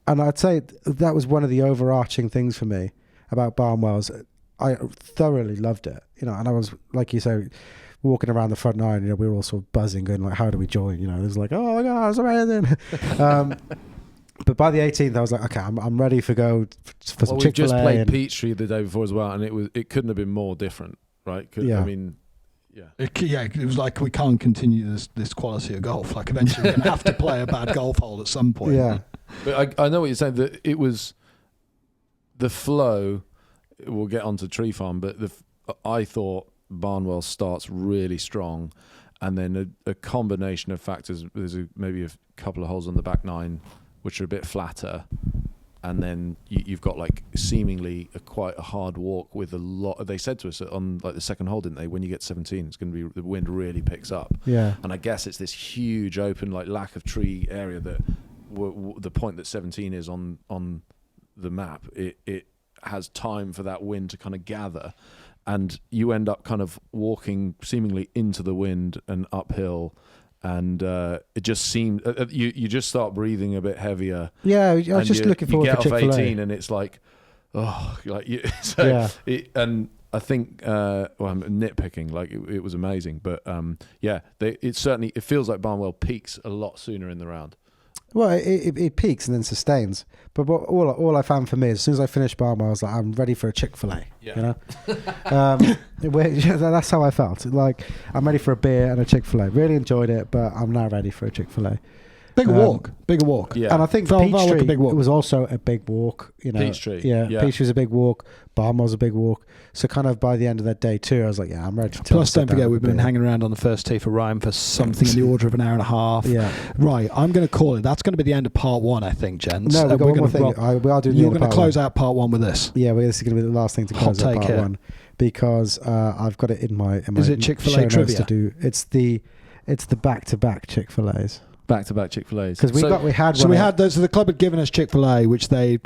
And I'd say that was one of the overarching things for me about Barnwell's. I thoroughly loved it, and I was, like you say, walking around the front 9, we were all sort of buzzing, going like, how do we join? It was like, oh my God, it's amazing. But by the 18th, I was like, okay, I'm ready for some Chick-fil-A. We just played Peachtree the day before as well, and it couldn't have been more different, right? It was like, we can't continue this quality of golf. Like, eventually we're going to have to play a bad golf hole at some point. Yeah. But I know what you're saying, that it was the flow. We'll get onto Tree Farm, but I thought Barnwell starts really strong, and then a combination of factors. There's maybe a couple of holes on the back 9 which are a bit flatter, and then you've got like seemingly quite a hard walk with a lot. They said to us on like the second hole, didn't they? When you get 17, it's going to be the wind really picks up. Yeah. And I guess it's this huge open like lack of tree area that the point that 17 is on the map. It has time for that wind to kind of gather, and you end up kind of walking seemingly into the wind and uphill. And it just seemed you just start breathing a bit heavier. Yeah, I was just looking forward to Chick-fil-A. You get off 18 and it's like, oh, like so. Yeah. And I think, well, I'm nitpicking. Like it was amazing, but it feels like Barnwell peaks a lot sooner in the round. Well, it peaks and then sustains. But all I found for me, as soon as I finished Barnwell, I was like, I'm ready for a Chick-fil-A. Yeah. You know, that's how I felt. Like, I'm ready for a beer and a Chick-fil-A. Really enjoyed it, but I'm now ready for a Chick-fil-A. Bigger walk. Yeah. And I think Peachtree was also a big walk. You know, Peachtree. Yeah. Peachtree was a big walk. Barnwell was a big walk. So kind of by the end of that day too, I was like, yeah, I'm ready to Plus, don't forget, we've been hanging around on the first tee for Ryan for something in the order of an hour and a half. Yeah. Right, I'm going to call it. That's going to be the end of part one, I think, gents. No, we've got one more thing. We are doing. You're going to close out part one with this. Yeah, this is going to be the last thing to close out part one, because I've got it in my is it Chick-fil-A trivia? To do. It's the back-to-back Chick-fil-A's. Back-to-back Chick-fil-A's. Because the club had given us Chick-fil-A, which they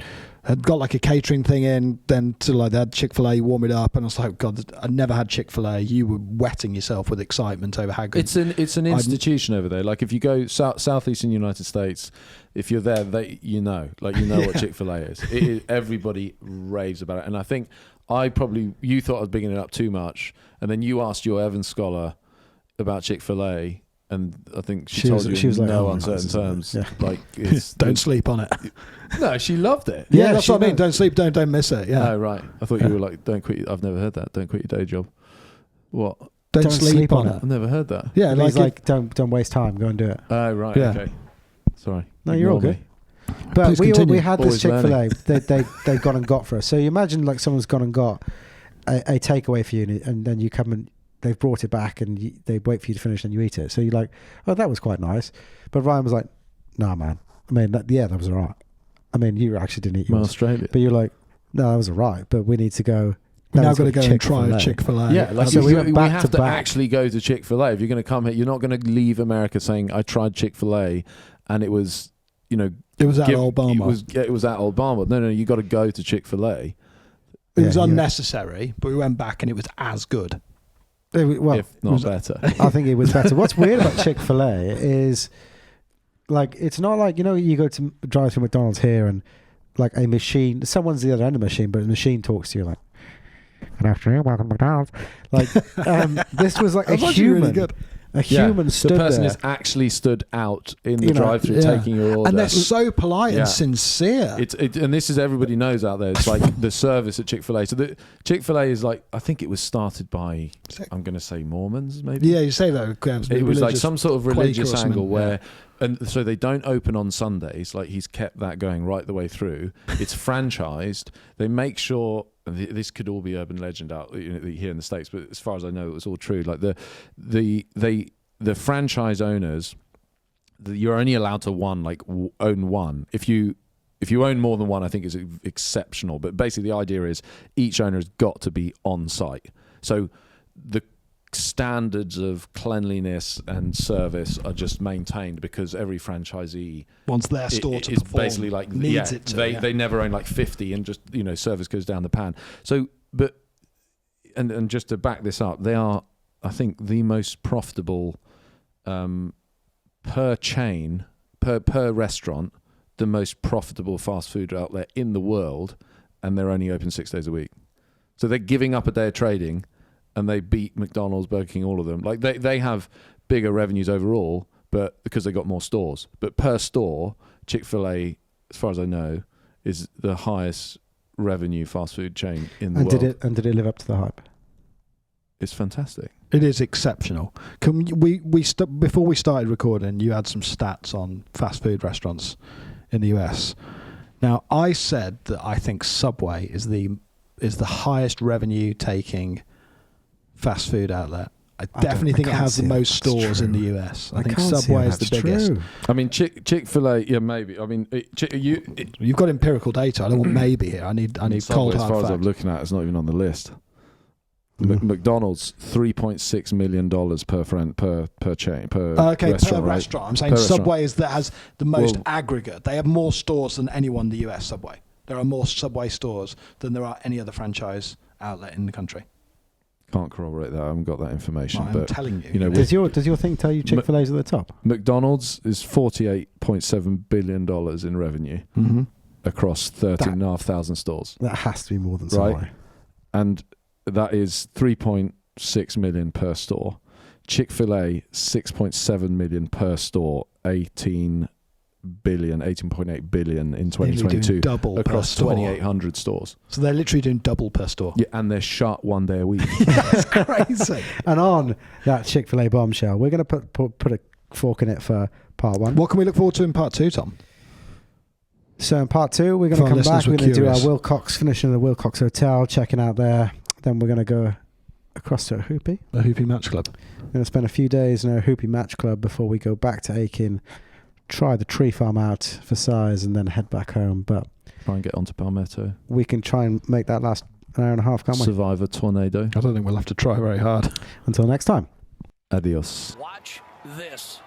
had got like a catering thing in. Then they had Chick-fil-A, warm it up, and I was like, God, I never had Chick-fil-A. You were wetting yourself with excitement over how good. It's an institution over there. Like if you go southeastern United States, if you're there, you know what Chick-fil-A is. Everybody raves about it, and I think you thought I was bigging it up too much, and then you asked your Evans scholar about Chick-fil-A. And I think she told you like, no uncertain terms. Yeah. Like, don't sleep on it. No, she loved it. Yeah, that's what I mean. Don't sleep, don't miss it. Yeah. Oh, right. I thought you were like, don't quit. I've never heard that. Don't quit your day job. What? Don't sleep on it. I've never heard that. Yeah, like don't waste time. Go and do it. Oh, right. Yeah. Okay. Sorry. No, you're all good. But we had this Chick-fil-A they've gone and got for us. So you imagine like someone's gone and got a takeaway for you, and then you come and they've brought it back and they wait for you to finish and you eat it. So you're like, oh, that was quite nice. But Ryan was like, nah, man. I mean, that was all right. I mean, you actually didn't eat yours. Australia. But you're like, no, that was all right. But we need to go. We're now going to go and try a Chick-fil-A. Yeah, like so we have to actually go to Chick-fil-A. If you're going to come here, you're not going to leave America saying, I tried Chick-fil-A and it was, you know. It was at Old Barnwell. It was at Old Barnwell. No, you got to go to Chick-fil-A. It was unnecessary, but we went back and it was as good. Well, if not better. I think it was better. What's weird about Chick-fil-A is, like, it's not like, you know, you go to drive through McDonald's here and, like, a machine, someone's the other end of the machine, but the machine talks to you like, good afternoon, welcome to McDonald's. Like, this was like a human. Really good. A human stood there. The person is actually stood out in the drive-thru taking your order. And they're so polite and sincere. And this is, everybody knows out there, it's like the service at Chick-fil-A. So the Chick-fil-A is like, I think it was started by, I'm going to say Mormons, maybe? Yeah, you say that. It was like some sort of religious angle where... And so they don't open on Sundays. Like, he's kept that going right the way through. It's franchised. They make sure... This could all be urban legend out here in the States, but as far as I know, it was all true. Like the franchise owners, you're only allowed to own one. If you own more than one, I think is exceptional. But basically, the idea is each owner has got to be on site. So the standards of cleanliness and service are just maintained because every franchisee wants their store to is perform, basically like needs it to. They never own like 50 and just service goes down the pan. So but and just to back this up, they are, I think, the most profitable per chain per restaurant, the most profitable fast food outlet in the world, and they're only open 6 days a week. So they're giving up a day of trading. And they beat McDonald's, Burger King, all of them. Like they have bigger revenues overall, but because they got more stores. But per store, Chick-fil-A, as far as I know, is the highest revenue fast food chain in the world. Did it live up to the hype? It's fantastic. It is exceptional. Before we started recording, you had some stats on fast food restaurants in the US. Now, I said that I think Subway is the highest revenue taking fast food outlet. I definitely think it has the most stores in the US. I think Subway is the biggest. I mean, Chick-fil-A, yeah, maybe. I mean, you've got empirical data. I don't want maybe here. I need cold hard as far facts. as I'm looking at, it's not even on the list. McDonald's $3.6 million per chain per restaurant. Per restaurant. I'm saying Subway has the most aggregate. They have more stores than anyone in the US. Subway. There are more Subway stores than there are any other franchise outlet in the country. Can't corroborate that. I haven't got that information. Well, but I'm telling you. Does your thing tell you Chick-fil-A's at the top? McDonald's is $48.7 billion in revenue across 13,500 stores. That has to be more than Subway. Right? And that is 3.6 million per store. Chick-fil-A, 6.7 million per store, 18.8 billion in 2022 across 2,800 stores. So they're literally doing double per store. Yeah, and they're shut one day a week. That's crazy. And on that Chick-fil-A bombshell, we're going to put a fork in it for part 1. What can we look forward to in part 2, Tom? So in part 2, we're going to come back. We're going to do our finishing at the Wilcox Hotel, checking out there. Then we're going to go across to a Hoopy Match Club. We're going to spend a few days in a Hoopy Match Club before we go back to Aiken, try the tree farm out for size, and then head back home. But try and get onto Palmetto. We can try and make that last an hour and a half, can't we? Survive a tornado. I don't think we'll have to try very hard. Until next time. Adios. Watch this.